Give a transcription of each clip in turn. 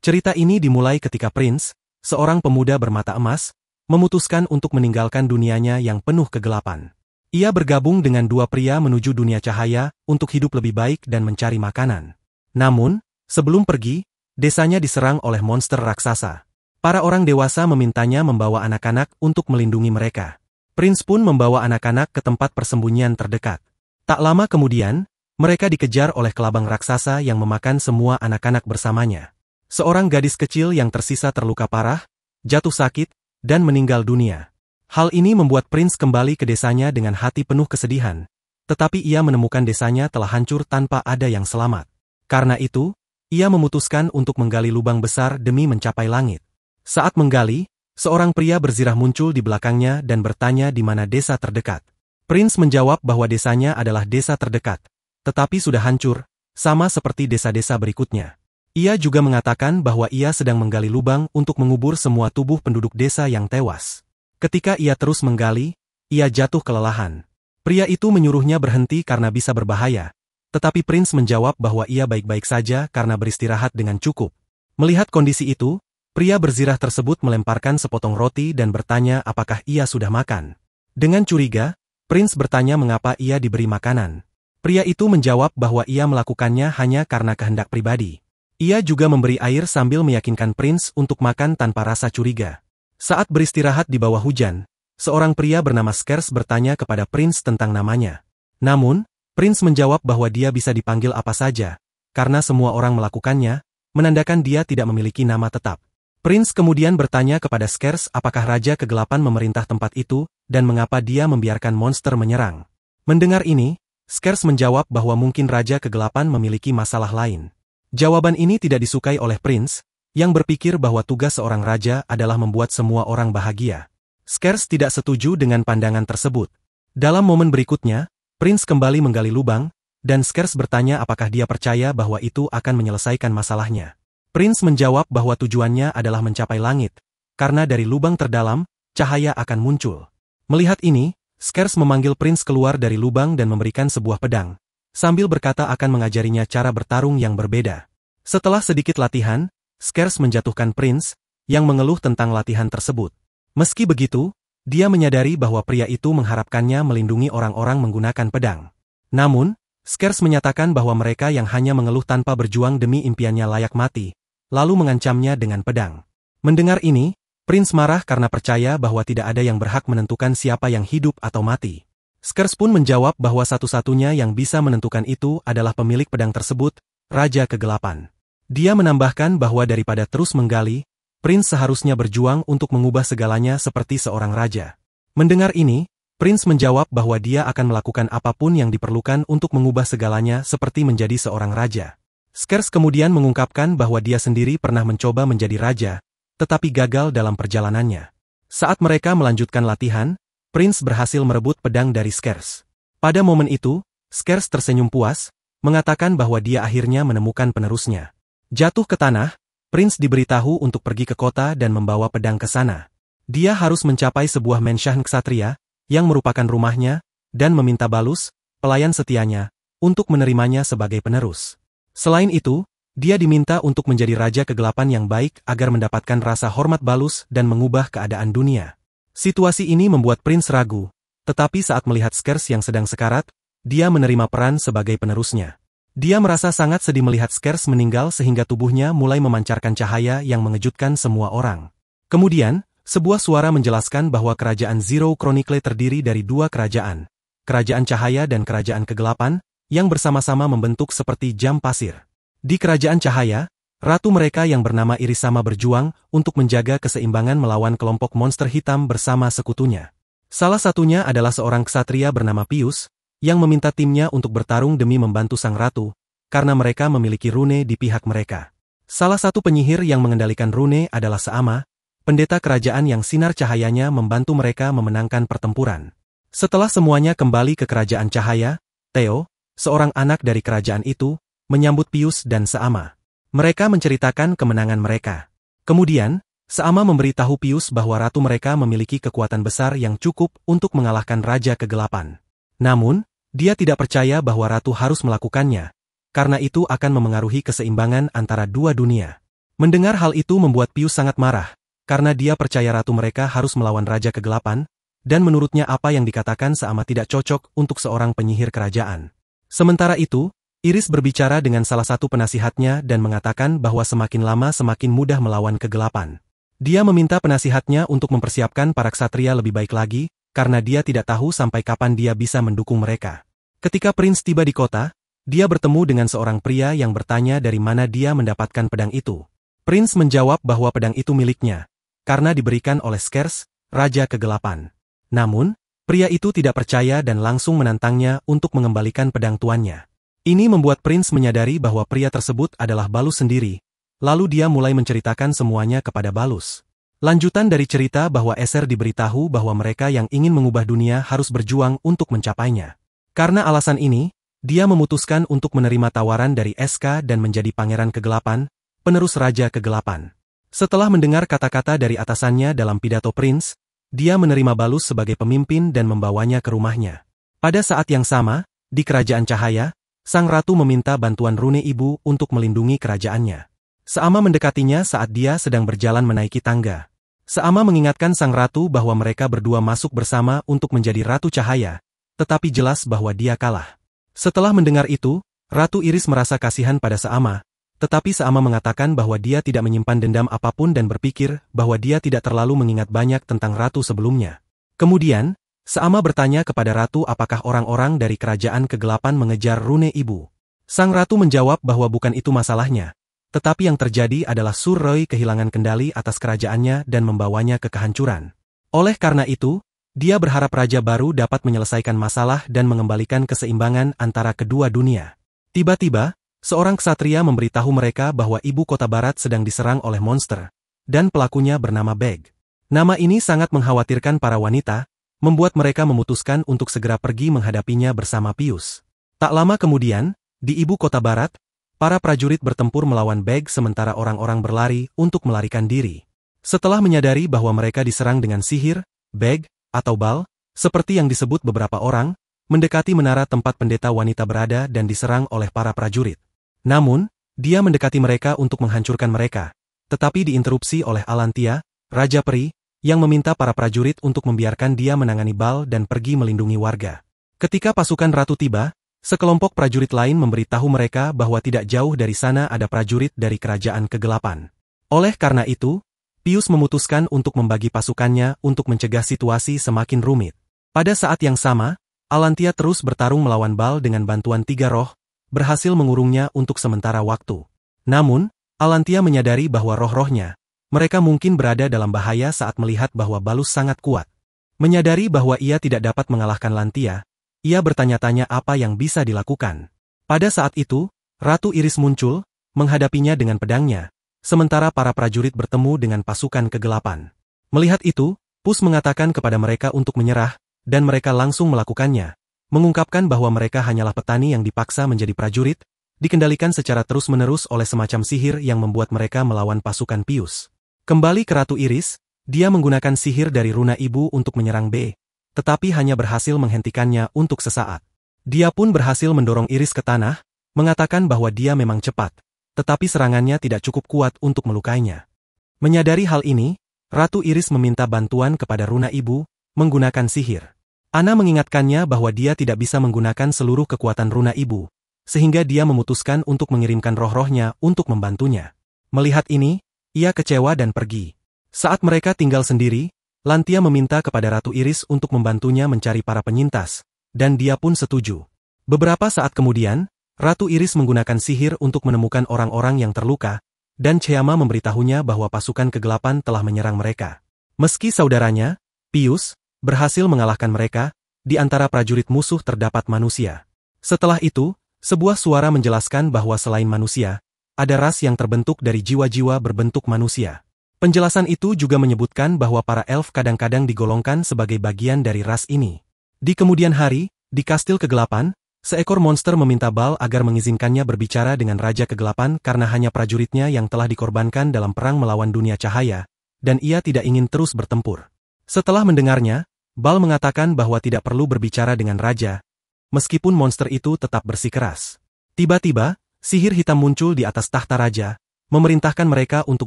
Cerita ini dimulai ketika Prince, seorang pemuda bermata emas, memutuskan untuk meninggalkan dunianya yang penuh kegelapan. Ia bergabung dengan dua pria menuju dunia cahaya untuk hidup lebih baik dan mencari makanan. Namun, sebelum pergi, desanya diserang oleh monster raksasa. Para orang dewasa memintanya membawa anak-anak untuk melindungi mereka. Prince pun membawa anak-anak ke tempat persembunyian terdekat. Tak lama kemudian, mereka dikejar oleh kelabang raksasa yang memakan semua anak-anak bersamanya. Seorang gadis kecil yang tersisa terluka parah, jatuh sakit, dan meninggal dunia. Hal ini membuat Prince kembali ke desanya dengan hati penuh kesedihan, tetapi ia menemukan desanya telah hancur tanpa ada yang selamat. Karena itu, ia memutuskan untuk menggali lubang besar demi mencapai langit. Saat menggali, seorang pria berzirah muncul di belakangnya dan bertanya di mana desa terdekat. Prince menjawab bahwa desanya adalah desa terdekat, tetapi sudah hancur, sama seperti desa-desa berikutnya. Ia juga mengatakan bahwa ia sedang menggali lubang untuk mengubur semua tubuh penduduk desa yang tewas. Ketika ia terus menggali, ia jatuh kelelahan. Pria itu menyuruhnya berhenti karena bisa berbahaya, tetapi Prince menjawab bahwa ia baik-baik saja karena beristirahat dengan cukup. Melihat kondisi itu, pria berzirah tersebut melemparkan sepotong roti dan bertanya apakah ia sudah makan. Dengan curiga, Prince bertanya mengapa ia diberi makanan. Pria itu menjawab bahwa ia melakukannya hanya karena kehendak pribadi. Ia juga memberi air sambil meyakinkan Prince untuk makan tanpa rasa curiga. Saat beristirahat di bawah hujan, seorang pria bernama Scarce bertanya kepada Prince tentang namanya. Namun, Prince menjawab bahwa dia bisa dipanggil apa saja, karena semua orang melakukannya, menandakan dia tidak memiliki nama tetap. Prince kemudian bertanya kepada Scarce apakah Raja Kegelapan memerintah tempat itu, dan mengapa dia membiarkan monster menyerang. Mendengar ini, Scarce menjawab bahwa mungkin Raja Kegelapan memiliki masalah lain. Jawaban ini tidak disukai oleh Prince, yang berpikir bahwa tugas seorang raja adalah membuat semua orang bahagia. Scarce tidak setuju dengan pandangan tersebut. Dalam momen berikutnya, Prince kembali menggali lubang, dan Scarce bertanya apakah dia percaya bahwa itu akan menyelesaikan masalahnya. Prince menjawab bahwa tujuannya adalah mencapai langit, karena dari lubang terdalam, cahaya akan muncul. Melihat ini, Scarce memanggil Prince keluar dari lubang dan memberikan sebuah pedang, sambil berkata akan mengajarinya cara bertarung yang berbeda. Setelah sedikit latihan, Scarce menjatuhkan Prince, yang mengeluh tentang latihan tersebut. Meski begitu, dia menyadari bahwa pria itu mengharapkannya melindungi orang-orang menggunakan pedang. Namun, Scarce menyatakan bahwa mereka yang hanya mengeluh tanpa berjuang demi impiannya layak mati, lalu mengancamnya dengan pedang. Mendengar ini, Prince marah karena percaya bahwa tidak ada yang berhak menentukan siapa yang hidup atau mati. Scarce pun menjawab bahwa satu-satunya yang bisa menentukan itu adalah pemilik pedang tersebut, Raja Kegelapan. Dia menambahkan bahwa daripada terus menggali, Prince seharusnya berjuang untuk mengubah segalanya seperti seorang raja. Mendengar ini, Prince menjawab bahwa dia akan melakukan apapun yang diperlukan untuk mengubah segalanya seperti menjadi seorang raja. Scarce kemudian mengungkapkan bahwa dia sendiri pernah mencoba menjadi raja, tetapi gagal dalam perjalanannya. Saat mereka melanjutkan latihan, Prince berhasil merebut pedang dari Scarce. Pada momen itu, Scarce tersenyum puas, mengatakan bahwa dia akhirnya menemukan penerusnya. Jatuh ke tanah, Prince diberitahu untuk pergi ke kota dan membawa pedang ke sana. Dia harus mencapai sebuah menshan ksatria, yang merupakan rumahnya, dan meminta Balus, pelayan setianya, untuk menerimanya sebagai penerus. Selain itu, dia diminta untuk menjadi Raja Kegelapan yang baik agar mendapatkan rasa hormat Balus dan mengubah keadaan dunia. Situasi ini membuat Prince ragu, tetapi saat melihat Scarce yang sedang sekarat, dia menerima peran sebagai penerusnya. Dia merasa sangat sedih melihat Scarce meninggal sehingga tubuhnya mulai memancarkan cahaya yang mengejutkan semua orang. Kemudian, sebuah suara menjelaskan bahwa kerajaan Zero Chronicle terdiri dari dua kerajaan, Kerajaan Cahaya dan Kerajaan Kegelapan, yang bersama-sama membentuk seperti jam pasir. Di Kerajaan Cahaya, ratu mereka yang bernama Irisama berjuang untuk menjaga keseimbangan melawan kelompok monster hitam bersama sekutunya. Salah satunya adalah seorang ksatria bernama Pius, yang meminta timnya untuk bertarung demi membantu sang ratu, karena mereka memiliki rune di pihak mereka. Salah satu penyihir yang mengendalikan rune adalah Seama, pendeta kerajaan yang sinar cahayanya membantu mereka memenangkan pertempuran. Setelah semuanya kembali ke Kerajaan Cahaya, Theo, seorang anak dari kerajaan itu, menyambut Pius dan Seama. Mereka menceritakan kemenangan mereka. Kemudian, Seama memberitahu Pius bahwa ratu mereka memiliki kekuatan besar yang cukup untuk mengalahkan Raja Kegelapan. Namun, dia tidak percaya bahwa ratu harus melakukannya, karena itu akan memengaruhi keseimbangan antara dua dunia. Mendengar hal itu membuat Pius sangat marah, karena dia percaya ratu mereka harus melawan Raja Kegelapan, dan menurutnya apa yang dikatakan seamat tidak cocok untuk seorang penyihir kerajaan. Sementara itu, Iris berbicara dengan salah satu penasihatnya dan mengatakan bahwa semakin lama semakin mudah melawan kegelapan. Dia meminta penasihatnya untuk mempersiapkan para ksatria lebih baik lagi, karena dia tidak tahu sampai kapan dia bisa mendukung mereka. Ketika Prince tiba di kota, dia bertemu dengan seorang pria yang bertanya dari mana dia mendapatkan pedang itu. Prince menjawab bahwa pedang itu miliknya, karena diberikan oleh Skers, Raja Kegelapan. Namun, pria itu tidak percaya dan langsung menantangnya untuk mengembalikan pedang tuannya. Ini membuat Prince menyadari bahwa pria tersebut adalah Balus sendiri, lalu dia mulai menceritakan semuanya kepada Balus. Lanjutan dari cerita bahwa Eser diberitahu bahwa mereka yang ingin mengubah dunia harus berjuang untuk mencapainya. Karena alasan ini, dia memutuskan untuk menerima tawaran dari SK dan menjadi Pangeran Kegelapan, penerus Raja Kegelapan. Setelah mendengar kata-kata dari atasannya dalam pidato Prince, dia menerima Balus sebagai pemimpin dan membawanya ke rumahnya. Pada saat yang sama, di Kerajaan Cahaya, Sang Ratu meminta bantuan Rune Ibu untuk melindungi kerajaannya. Seama mendekatinya saat dia sedang berjalan menaiki tangga. Seama mengingatkan Sang Ratu bahwa mereka berdua masuk bersama untuk menjadi Ratu Cahaya, tetapi jelas bahwa dia kalah. Setelah mendengar itu, Ratu Iris merasa kasihan pada Seama, tetapi Seama mengatakan bahwa dia tidak menyimpan dendam apapun dan berpikir bahwa dia tidak terlalu mengingat banyak tentang Ratu sebelumnya. Kemudian, Seama bertanya kepada Ratu apakah orang-orang dari Kerajaan Kegelapan mengejar Rune Ibu. Sang Ratu menjawab bahwa bukan itu masalahnya, tetapi yang terjadi adalah Sur Roy kehilangan kendali atas kerajaannya dan membawanya ke kehancuran. Oleh karena itu, dia berharap raja baru dapat menyelesaikan masalah dan mengembalikan keseimbangan antara kedua dunia. Tiba-tiba, seorang ksatria memberitahu mereka bahwa ibu kota barat sedang diserang oleh monster, dan pelakunya bernama Beg. Nama ini sangat mengkhawatirkan para wanita, membuat mereka memutuskan untuk segera pergi menghadapinya bersama Pius. Tak lama kemudian, di ibu kota barat, para prajurit bertempur melawan Beg sementara orang-orang berlari untuk melarikan diri. Setelah menyadari bahwa mereka diserang dengan sihir, Beg, atau Bal, seperti yang disebut beberapa orang, mendekati menara tempat pendeta wanita berada dan diserang oleh para prajurit. Namun, dia mendekati mereka untuk menghancurkan mereka, tetapi diinterupsi oleh Alantia, Raja Peri, yang meminta para prajurit untuk membiarkan dia menangani Bal dan pergi melindungi warga. Ketika pasukan ratu tiba, sekelompok prajurit lain memberitahu mereka bahwa tidak jauh dari sana ada prajurit dari Kerajaan Kegelapan. Oleh karena itu, Pius memutuskan untuk membagi pasukannya untuk mencegah situasi semakin rumit. Pada saat yang sama, Alantia terus bertarung melawan Bal dengan bantuan tiga roh, berhasil mengurungnya untuk sementara waktu. Namun, Alantia menyadari bahwa roh-rohnya, mereka mungkin berada dalam bahaya saat melihat bahwa Balus sangat kuat. Menyadari bahwa ia tidak dapat mengalahkan Lantia, ia bertanya-tanya apa yang bisa dilakukan. Pada saat itu, Ratu Iris muncul, menghadapinya dengan pedangnya, sementara para prajurit bertemu dengan pasukan kegelapan. Melihat itu, Pus mengatakan kepada mereka untuk menyerah, dan mereka langsung melakukannya, mengungkapkan bahwa mereka hanyalah petani yang dipaksa menjadi prajurit, dikendalikan secara terus-menerus oleh semacam sihir yang membuat mereka melawan pasukan Pius. Kembali ke Ratu Iris, dia menggunakan sihir dari Runa Ibu untuk menyerang B, tetapi hanya berhasil menghentikannya untuk sesaat. Dia pun berhasil mendorong Iris ke tanah, mengatakan bahwa dia memang cepat, tetapi serangannya tidak cukup kuat untuk melukainya. Menyadari hal ini, Ratu Iris meminta bantuan kepada Runa Ibu, menggunakan sihir. Ana mengingatkannya bahwa dia tidak bisa menggunakan seluruh kekuatan Runa Ibu, sehingga dia memutuskan untuk mengirimkan roh-rohnya untuk membantunya. Melihat ini, ia kecewa dan pergi. Saat mereka tinggal sendiri, Lantia meminta kepada Ratu Iris untuk membantunya mencari para penyintas, dan dia pun setuju. Beberapa saat kemudian, Ratu Iris menggunakan sihir untuk menemukan orang-orang yang terluka, dan Cheama memberitahunya bahwa pasukan kegelapan telah menyerang mereka. Meski saudaranya, Pius, berhasil mengalahkan mereka, di antara prajurit musuh terdapat manusia. Setelah itu, sebuah suara menjelaskan bahwa selain manusia, ada ras yang terbentuk dari jiwa-jiwa berbentuk manusia. Penjelasan itu juga menyebutkan bahwa para elf kadang-kadang digolongkan sebagai bagian dari ras ini. Di kemudian hari, di Kastil Kegelapan, seekor monster meminta Bal agar mengizinkannya berbicara dengan Raja Kegelapan karena hanya prajuritnya yang telah dikorbankan dalam perang melawan dunia cahaya, dan ia tidak ingin terus bertempur. Setelah mendengarnya, Bal mengatakan bahwa tidak perlu berbicara dengan Raja, meskipun monster itu tetap bersikeras. Tiba-tiba, sihir hitam muncul di atas tahta raja, memerintahkan mereka untuk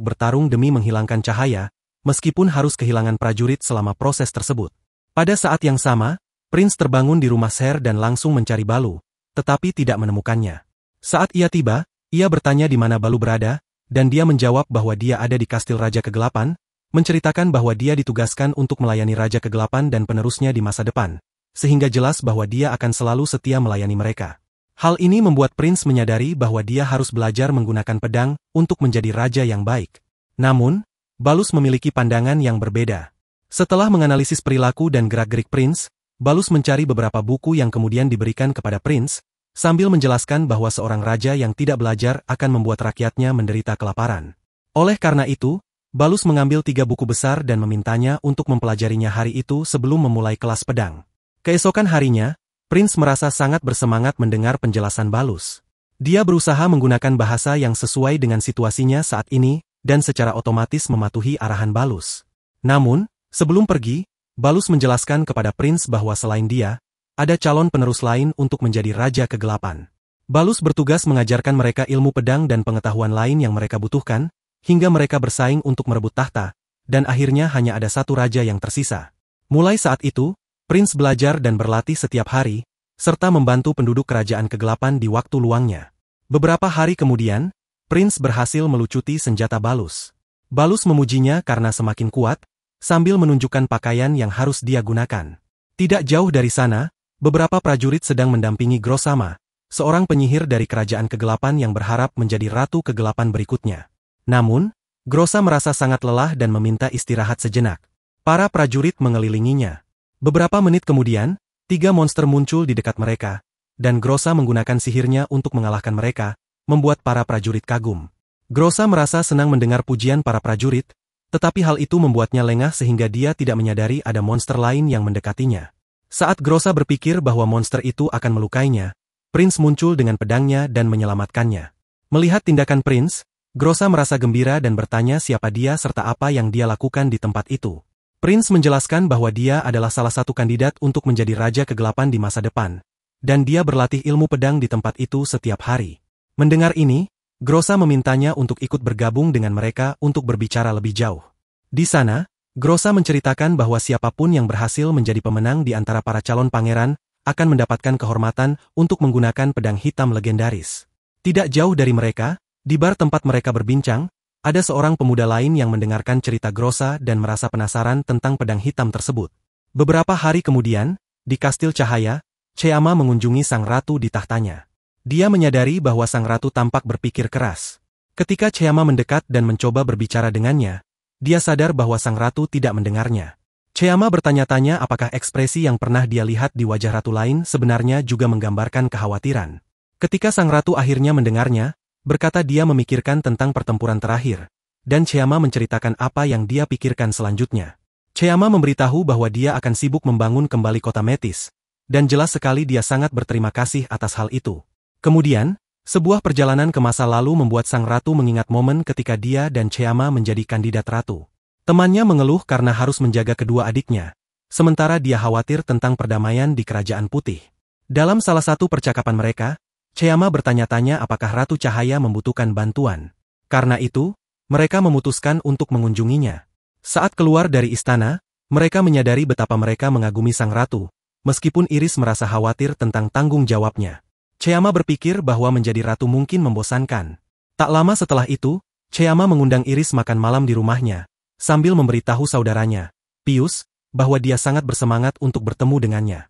bertarung demi menghilangkan cahaya, meskipun harus kehilangan prajurit selama proses tersebut. Pada saat yang sama, Prince terbangun di rumah Ser dan langsung mencari Balu, tetapi tidak menemukannya. Saat ia tiba, ia bertanya di mana Balu berada, dan dia menjawab bahwa dia ada di Kastil Raja Kegelapan, menceritakan bahwa dia ditugaskan untuk melayani Raja Kegelapan dan penerusnya di masa depan, sehingga jelas bahwa dia akan selalu setia melayani mereka. Hal ini membuat Prince menyadari bahwa dia harus belajar menggunakan pedang untuk menjadi raja yang baik. Namun, Balus memiliki pandangan yang berbeda. Setelah menganalisis perilaku dan gerak-gerik Prince, Balus mencari beberapa buku yang kemudian diberikan kepada Prince, sambil menjelaskan bahwa seorang raja yang tidak belajar akan membuat rakyatnya menderita kelaparan. Oleh karena itu, Balus mengambil 3 buku besar dan memintanya untuk mempelajarinya hari itu sebelum memulai kelas pedang. Keesokan harinya, Prince merasa sangat bersemangat mendengar penjelasan Balus. Dia berusaha menggunakan bahasa yang sesuai dengan situasinya saat ini, dan secara otomatis mematuhi arahan Balus. Namun, sebelum pergi, Balus menjelaskan kepada Prince bahwa selain dia, ada calon penerus lain untuk menjadi Raja Kegelapan. Balus bertugas mengajarkan mereka ilmu pedang dan pengetahuan lain yang mereka butuhkan, hingga mereka bersaing untuk merebut tahta, dan akhirnya hanya ada satu raja yang tersisa. Mulai saat itu, Prince belajar dan berlatih setiap hari, serta membantu penduduk Kerajaan Kegelapan di waktu luangnya. Beberapa hari kemudian, Prince berhasil melucuti senjata Balus. Balus memujinya karena semakin kuat, sambil menunjukkan pakaian yang harus dia gunakan. Tidak jauh dari sana, beberapa prajurit sedang mendampingi Grosama, seorang penyihir dari Kerajaan Kegelapan yang berharap menjadi Ratu Kegelapan berikutnya. Namun, Grossa merasa sangat lelah dan meminta istirahat sejenak. Para prajurit mengelilinginya. Beberapa menit kemudian, 3 monster muncul di dekat mereka, dan Grossa menggunakan sihirnya untuk mengalahkan mereka, membuat para prajurit kagum. Grossa merasa senang mendengar pujian para prajurit, tetapi hal itu membuatnya lengah sehingga dia tidak menyadari ada monster lain yang mendekatinya. Saat Grossa berpikir bahwa monster itu akan melukainya, Prince muncul dengan pedangnya dan menyelamatkannya. Melihat tindakan Prince, Grossa merasa gembira dan bertanya siapa dia serta apa yang dia lakukan di tempat itu. Prince menjelaskan bahwa dia adalah salah satu kandidat untuk menjadi Raja Kegelapan di masa depan, dan dia berlatih ilmu pedang di tempat itu setiap hari. Mendengar ini, Grossa memintanya untuk ikut bergabung dengan mereka untuk berbicara lebih jauh. Di sana, Grossa menceritakan bahwa siapapun yang berhasil menjadi pemenang di antara para calon pangeran akan mendapatkan kehormatan untuk menggunakan pedang hitam legendaris. Tidak jauh dari mereka, di bar tempat mereka berbincang, ada seorang pemuda lain yang mendengarkan cerita Grossa dan merasa penasaran tentang pedang hitam tersebut. Beberapa hari kemudian, di Kastil Cahaya, Cheama mengunjungi sang ratu di tahtanya. Dia menyadari bahwa sang ratu tampak berpikir keras. Ketika Cheama mendekat dan mencoba berbicara dengannya, dia sadar bahwa sang ratu tidak mendengarnya. Cheama bertanya-tanya apakah ekspresi yang pernah dia lihat di wajah ratu lain sebenarnya juga menggambarkan kekhawatiran. Ketika sang ratu akhirnya mendengarnya, berkata dia memikirkan tentang pertempuran terakhir, dan Cheama menceritakan apa yang dia pikirkan selanjutnya. Cheama memberitahu bahwa dia akan sibuk membangun kembali kota Metis, dan jelas sekali dia sangat berterima kasih atas hal itu. Kemudian, sebuah perjalanan ke masa lalu membuat sang ratu mengingat momen ketika dia dan Cheama menjadi kandidat ratu. Temannya mengeluh karena harus menjaga kedua adiknya, sementara dia khawatir tentang perdamaian di Kerajaan Putih. Dalam salah satu percakapan mereka, Cheama bertanya-tanya apakah Ratu Cahaya membutuhkan bantuan. Karena itu, mereka memutuskan untuk mengunjunginya. Saat keluar dari istana, mereka menyadari betapa mereka mengagumi sang ratu, meskipun Iris merasa khawatir tentang tanggung jawabnya. Cheama berpikir bahwa menjadi ratu mungkin membosankan. Tak lama setelah itu, Cheama mengundang Iris makan malam di rumahnya, sambil memberitahu saudaranya, Pius, bahwa dia sangat bersemangat untuk bertemu dengannya.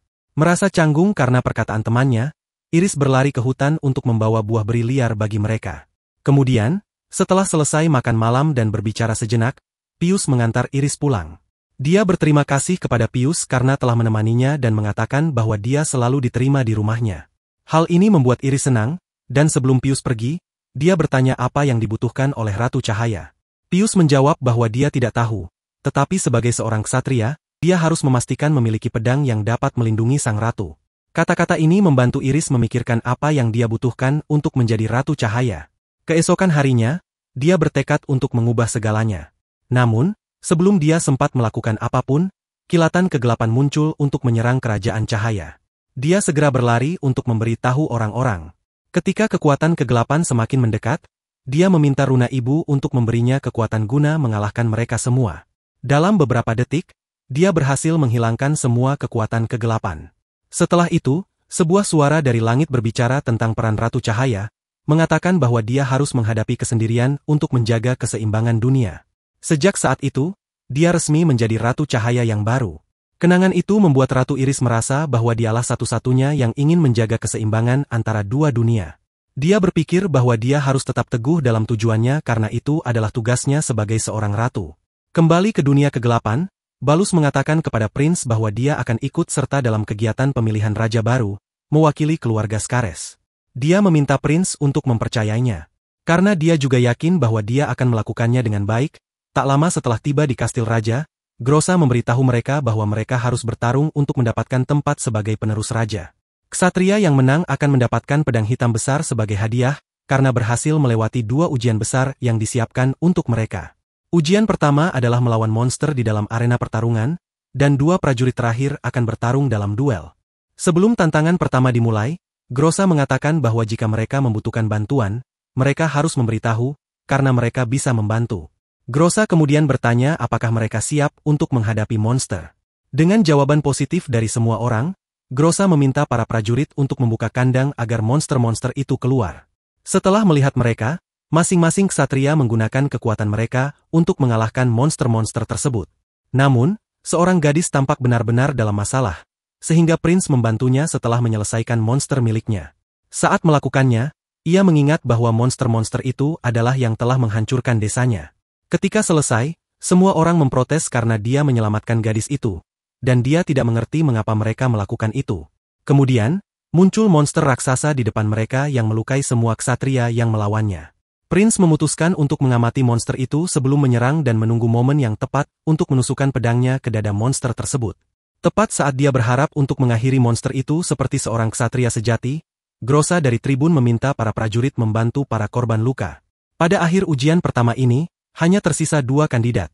Merasa canggung karena perkataan temannya, Iris berlari ke hutan untuk membawa buah beri liar bagi mereka. Kemudian, setelah selesai makan malam dan berbicara sejenak, Pius mengantar Iris pulang. Dia berterima kasih kepada Pius karena telah menemaninya dan mengatakan bahwa dia selalu diterima di rumahnya. Hal ini membuat Iris senang, dan sebelum Pius pergi, dia bertanya apa yang dibutuhkan oleh Ratu Cahaya. Pius menjawab bahwa dia tidak tahu, tetapi sebagai seorang ksatria, dia harus memastikan memiliki pedang yang dapat melindungi sang ratu. Kata-kata ini membantu Iris memikirkan apa yang dia butuhkan untuk menjadi Ratu Cahaya. Keesokan harinya, dia bertekad untuk mengubah segalanya. Namun, sebelum dia sempat melakukan apapun, kilatan kegelapan muncul untuk menyerang Kerajaan Cahaya. Dia segera berlari untuk memberitahu orang-orang. Ketika kekuatan kegelapan semakin mendekat, dia meminta runa ibu untuk memberinya kekuatan guna mengalahkan mereka semua. Dalam beberapa detik, dia berhasil menghilangkan semua kekuatan kegelapan. Setelah itu, sebuah suara dari langit berbicara tentang peran Ratu Cahaya, mengatakan bahwa dia harus menghadapi kesendirian untuk menjaga keseimbangan dunia. Sejak saat itu, dia resmi menjadi Ratu Cahaya yang baru. Kenangan itu membuat Ratu Iris merasa bahwa dialah satu-satunya yang ingin menjaga keseimbangan antara dua dunia. Dia berpikir bahwa dia harus tetap teguh dalam tujuannya karena itu adalah tugasnya sebagai seorang ratu. Kembali ke dunia kegelapan, Balus mengatakan kepada Prince bahwa dia akan ikut serta dalam kegiatan pemilihan raja baru, mewakili keluarga Scares. Dia meminta Prince untuk mempercayainya. Karena dia juga yakin bahwa dia akan melakukannya dengan baik, tak lama setelah tiba di kastil raja, Grossa memberitahu mereka bahwa mereka harus bertarung untuk mendapatkan tempat sebagai penerus raja. Ksatria yang menang akan mendapatkan pedang hitam besar sebagai hadiah, karena berhasil melewati 2 ujian besar yang disiapkan untuk mereka. Ujian pertama adalah melawan monster di dalam arena pertarungan, dan 2 prajurit terakhir akan bertarung dalam duel. Sebelum tantangan pertama dimulai, Grossa mengatakan bahwa jika mereka membutuhkan bantuan, mereka harus memberitahu, karena mereka bisa membantu. Grossa kemudian bertanya apakah mereka siap untuk menghadapi monster. Dengan jawaban positif dari semua orang, Grossa meminta para prajurit untuk membuka kandang agar monster-monster itu keluar. Setelah melihat mereka, masing-masing ksatria menggunakan kekuatan mereka untuk mengalahkan monster-monster tersebut. Namun, seorang gadis tampak benar-benar dalam masalah, sehingga Prince membantunya setelah menyelesaikan monster miliknya. Saat melakukannya, ia mengingat bahwa monster-monster itu adalah yang telah menghancurkan desanya. Ketika selesai, semua orang memprotes karena dia menyelamatkan gadis itu, dan dia tidak mengerti mengapa mereka melakukan itu. Kemudian, muncul monster raksasa di depan mereka yang melukai semua ksatria yang melawannya. Prince memutuskan untuk mengamati monster itu sebelum menyerang dan menunggu momen yang tepat untuk menusukkan pedangnya ke dada monster tersebut. Tepat saat dia berharap untuk mengakhiri monster itu seperti seorang ksatria sejati, Grossa dari tribun meminta para prajurit membantu para korban luka. Pada akhir ujian pertama ini, hanya tersisa 2 kandidat.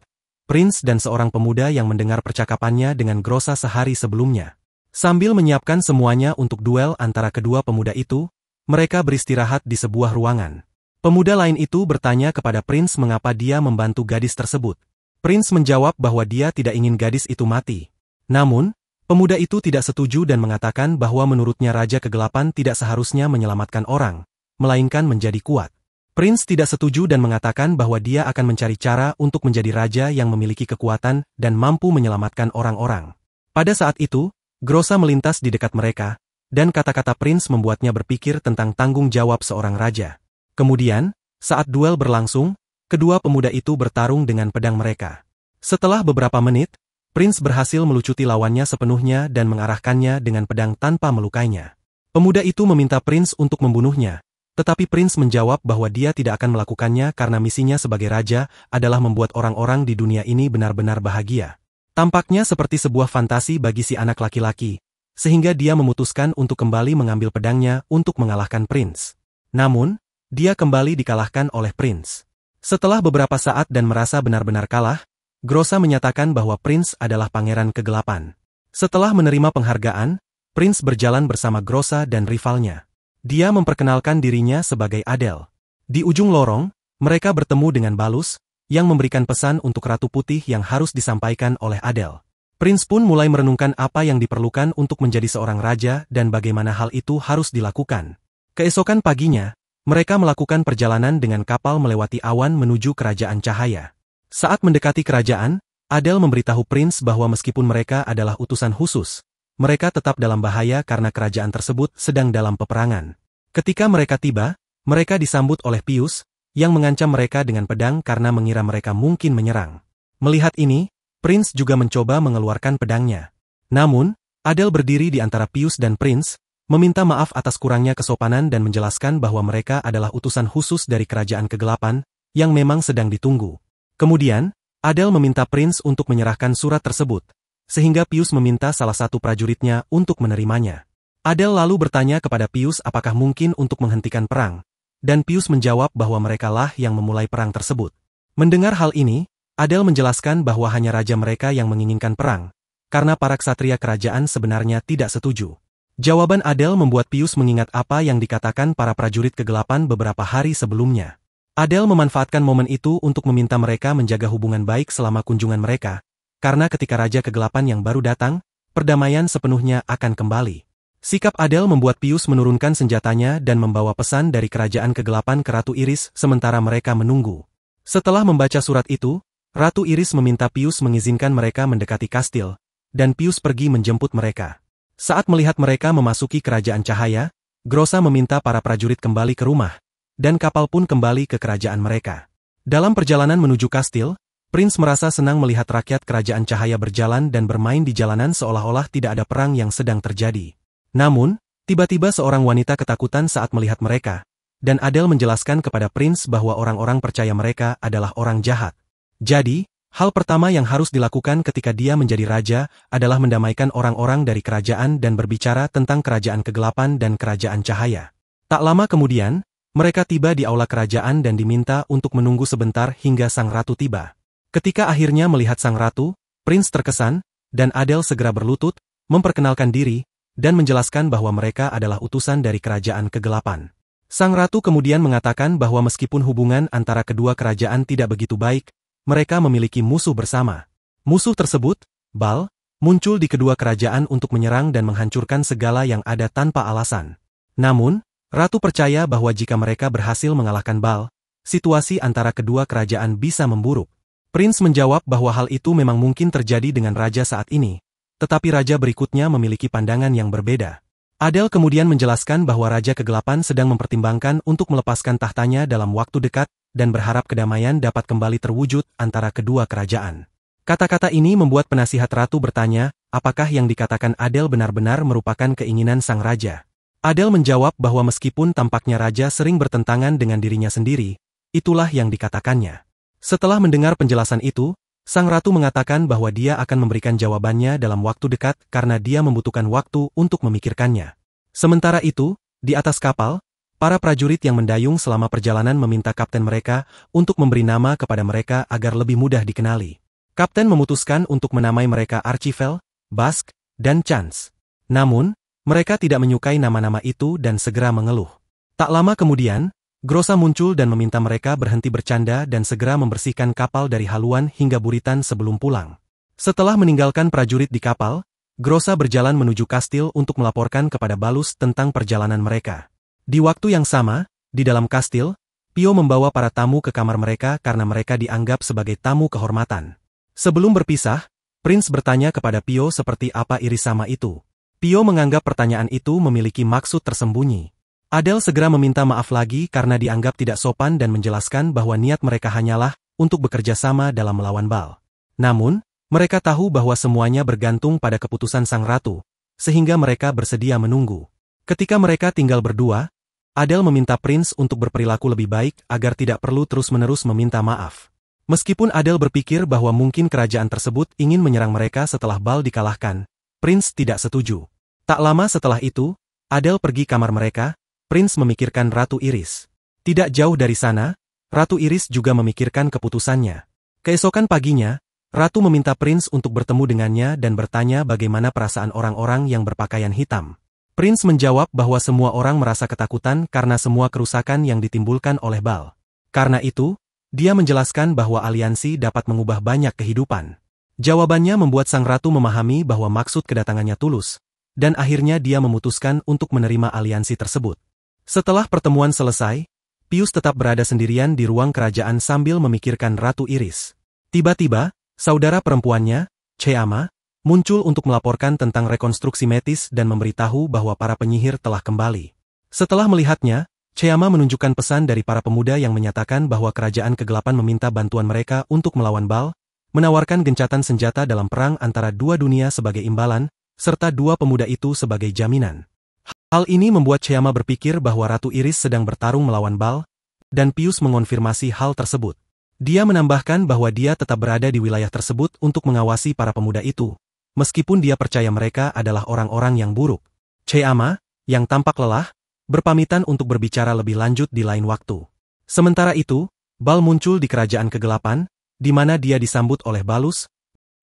Prince dan seorang pemuda yang mendengar percakapannya dengan Grossa sehari sebelumnya. Sambil menyiapkan semuanya untuk duel antara kedua pemuda itu, mereka beristirahat di sebuah ruangan. Pemuda lain itu bertanya kepada Prince mengapa dia membantu gadis tersebut. Prince menjawab bahwa dia tidak ingin gadis itu mati. Namun, pemuda itu tidak setuju dan mengatakan bahwa menurutnya Raja Kegelapan tidak seharusnya menyelamatkan orang, melainkan menjadi kuat. Prince tidak setuju dan mengatakan bahwa dia akan mencari cara untuk menjadi raja yang memiliki kekuatan dan mampu menyelamatkan orang-orang. Pada saat itu, Grossa melintas di dekat mereka, dan kata-kata Prince membuatnya berpikir tentang tanggung jawab seorang raja. Kemudian, saat duel berlangsung, kedua pemuda itu bertarung dengan pedang mereka. Setelah beberapa menit, Prince berhasil melucuti lawannya sepenuhnya dan mengarahkannya dengan pedang tanpa melukainya. Pemuda itu meminta Prince untuk membunuhnya. Tetapi Prince menjawab bahwa dia tidak akan melakukannya karena misinya sebagai raja adalah membuat orang-orang di dunia ini benar-benar bahagia. Tampaknya seperti sebuah fantasi bagi si anak laki-laki, sehingga dia memutuskan untuk kembali mengambil pedangnya untuk mengalahkan Prince. Namun, dia kembali dikalahkan oleh Prince. Setelah beberapa saat dan merasa benar-benar kalah, Grossa menyatakan bahwa Prince adalah pangeran kegelapan. Setelah menerima penghargaan, Prince berjalan bersama Grossa dan rivalnya. Dia memperkenalkan dirinya sebagai Adele. Di ujung lorong, mereka bertemu dengan Balus, yang memberikan pesan untuk Ratu Putih yang harus disampaikan oleh Adele. Prince pun mulai merenungkan apa yang diperlukan untuk menjadi seorang raja dan bagaimana hal itu harus dilakukan. Keesokan paginya, mereka melakukan perjalanan dengan kapal melewati awan menuju Kerajaan Cahaya. Saat mendekati kerajaan, Adele memberitahu Prince bahwa meskipun mereka adalah utusan khusus, mereka tetap dalam bahaya karena kerajaan tersebut sedang dalam peperangan. Ketika mereka tiba, mereka disambut oleh Pius, yang mengancam mereka dengan pedang karena mengira mereka mungkin menyerang. Melihat ini, Prince juga mencoba mengeluarkan pedangnya. Namun, Adele berdiri di antara Pius dan Prince, meminta maaf atas kurangnya kesopanan dan menjelaskan bahwa mereka adalah utusan khusus dari Kerajaan Kegelapan, yang memang sedang ditunggu. Kemudian, Adele meminta Prince untuk menyerahkan surat tersebut, sehingga Pius meminta salah satu prajuritnya untuk menerimanya. Adele lalu bertanya kepada Pius apakah mungkin untuk menghentikan perang, dan Pius menjawab bahwa merekalah yang memulai perang tersebut. Mendengar hal ini, Adele menjelaskan bahwa hanya raja mereka yang menginginkan perang, karena para ksatria kerajaan sebenarnya tidak setuju. Jawaban Adele membuat Pius mengingat apa yang dikatakan para prajurit kegelapan beberapa hari sebelumnya. Adele memanfaatkan momen itu untuk meminta mereka menjaga hubungan baik selama kunjungan mereka, karena ketika Raja Kegelapan yang baru datang, perdamaian sepenuhnya akan kembali. Sikap Adele membuat Pius menurunkan senjatanya dan membawa pesan dari Kerajaan Kegelapan ke Ratu Iris sementara mereka menunggu. Setelah membaca surat itu, Ratu Iris meminta Pius mengizinkan mereka mendekati kastil, dan Pius pergi menjemput mereka. Saat melihat mereka memasuki Kerajaan Cahaya, Grossa meminta para prajurit kembali ke rumah, dan kapal pun kembali ke kerajaan mereka. Dalam perjalanan menuju kastil, Prince merasa senang melihat rakyat Kerajaan Cahaya berjalan dan bermain di jalanan seolah-olah tidak ada perang yang sedang terjadi. Namun, tiba-tiba seorang wanita ketakutan saat melihat mereka, dan Adele menjelaskan kepada Prince bahwa orang-orang percaya mereka adalah orang jahat. Jadi, hal pertama yang harus dilakukan ketika dia menjadi raja adalah mendamaikan orang-orang dari kerajaan dan berbicara tentang Kerajaan Kegelapan dan Kerajaan Cahaya. Tak lama kemudian, mereka tiba di aula kerajaan dan diminta untuk menunggu sebentar hingga sang ratu tiba. Ketika akhirnya melihat sang ratu, Prince terkesan, dan Adele segera berlutut, memperkenalkan diri, dan menjelaskan bahwa mereka adalah utusan dari Kerajaan Kegelapan. Sang ratu kemudian mengatakan bahwa meskipun hubungan antara kedua kerajaan tidak begitu baik, mereka memiliki musuh bersama. Musuh tersebut, Baal, muncul di kedua kerajaan untuk menyerang dan menghancurkan segala yang ada tanpa alasan. Namun, Ratu percaya bahwa jika mereka berhasil mengalahkan Baal, situasi antara kedua kerajaan bisa memburuk. Prince menjawab bahwa hal itu memang mungkin terjadi dengan raja saat ini, tetapi raja berikutnya memiliki pandangan yang berbeda. Adele kemudian menjelaskan bahwa Raja Kegelapan sedang mempertimbangkan untuk melepaskan tahtanya dalam waktu dekat dan berharap kedamaian dapat kembali terwujud antara kedua kerajaan. Kata-kata ini membuat penasihat ratu bertanya, apakah yang dikatakan Adele benar-benar merupakan keinginan sang raja. Adele menjawab bahwa meskipun tampaknya raja sering bertentangan dengan dirinya sendiri, itulah yang dikatakannya. Setelah mendengar penjelasan itu, sang ratu mengatakan bahwa dia akan memberikan jawabannya dalam waktu dekat karena dia membutuhkan waktu untuk memikirkannya. Sementara itu, di atas kapal, para prajurit yang mendayung selama perjalanan meminta kapten mereka untuk memberi nama kepada mereka agar lebih mudah dikenali. Kapten memutuskan untuk menamai mereka Archibald, Basque, dan Chance. Namun, mereka tidak menyukai nama-nama itu dan segera mengeluh. Tak lama kemudian, Grossa muncul dan meminta mereka berhenti bercanda dan segera membersihkan kapal dari haluan hingga buritan sebelum pulang. Setelah meninggalkan prajurit di kapal, Grossa berjalan menuju kastil untuk melaporkan kepada Balus tentang perjalanan mereka. Di waktu yang sama, di dalam kastil, Pio membawa para tamu ke kamar mereka karena mereka dianggap sebagai tamu kehormatan. Sebelum berpisah, Prince bertanya kepada Pio seperti apa irisama itu. Pio menganggap pertanyaan itu memiliki maksud tersembunyi. Adele segera meminta maaf lagi karena dianggap tidak sopan dan menjelaskan bahwa niat mereka hanyalah untuk bekerja sama dalam melawan Baal. Namun, mereka tahu bahwa semuanya bergantung pada keputusan sang ratu, sehingga mereka bersedia menunggu. Ketika mereka tinggal berdua, Adele meminta Prince untuk berperilaku lebih baik agar tidak perlu terus-menerus meminta maaf. Meskipun Adele berpikir bahwa mungkin kerajaan tersebut ingin menyerang mereka setelah Baal dikalahkan, Prince tidak setuju. Tak lama setelah itu, Adele pergi kamar mereka. Prince memikirkan Ratu Iris. Tidak jauh dari sana, Ratu Iris juga memikirkan keputusannya. Keesokan paginya, Ratu meminta Prince untuk bertemu dengannya dan bertanya bagaimana perasaan orang-orang yang berpakaian hitam. Prince menjawab bahwa semua orang merasa ketakutan karena semua kerusakan yang ditimbulkan oleh Baal. Karena itu, dia menjelaskan bahwa aliansi dapat mengubah banyak kehidupan. Jawabannya membuat sang ratu memahami bahwa maksud kedatangannya tulus, dan akhirnya dia memutuskan untuk menerima aliansi tersebut. Setelah pertemuan selesai, Pius tetap berada sendirian di ruang kerajaan sambil memikirkan Ratu Iris. Tiba-tiba, saudara perempuannya, Cheama, muncul untuk melaporkan tentang rekonstruksi metis dan memberitahu bahwa para penyihir telah kembali. Setelah melihatnya, Cheama menunjukkan pesan dari para pemuda yang menyatakan bahwa kerajaan kegelapan meminta bantuan mereka untuk melawan Baal, menawarkan gencatan senjata dalam perang antara dua dunia sebagai imbalan, serta dua pemuda itu sebagai jaminan. Hal ini membuat Cheama berpikir bahwa Ratu Iris sedang bertarung melawan Baal, dan Pius mengonfirmasi hal tersebut. Dia menambahkan bahwa dia tetap berada di wilayah tersebut untuk mengawasi para pemuda itu, meskipun dia percaya mereka adalah orang-orang yang buruk. Cheama, yang tampak lelah, berpamitan untuk berbicara lebih lanjut di lain waktu. Sementara itu, Baal muncul di kerajaan kegelapan, di mana dia disambut oleh Balus,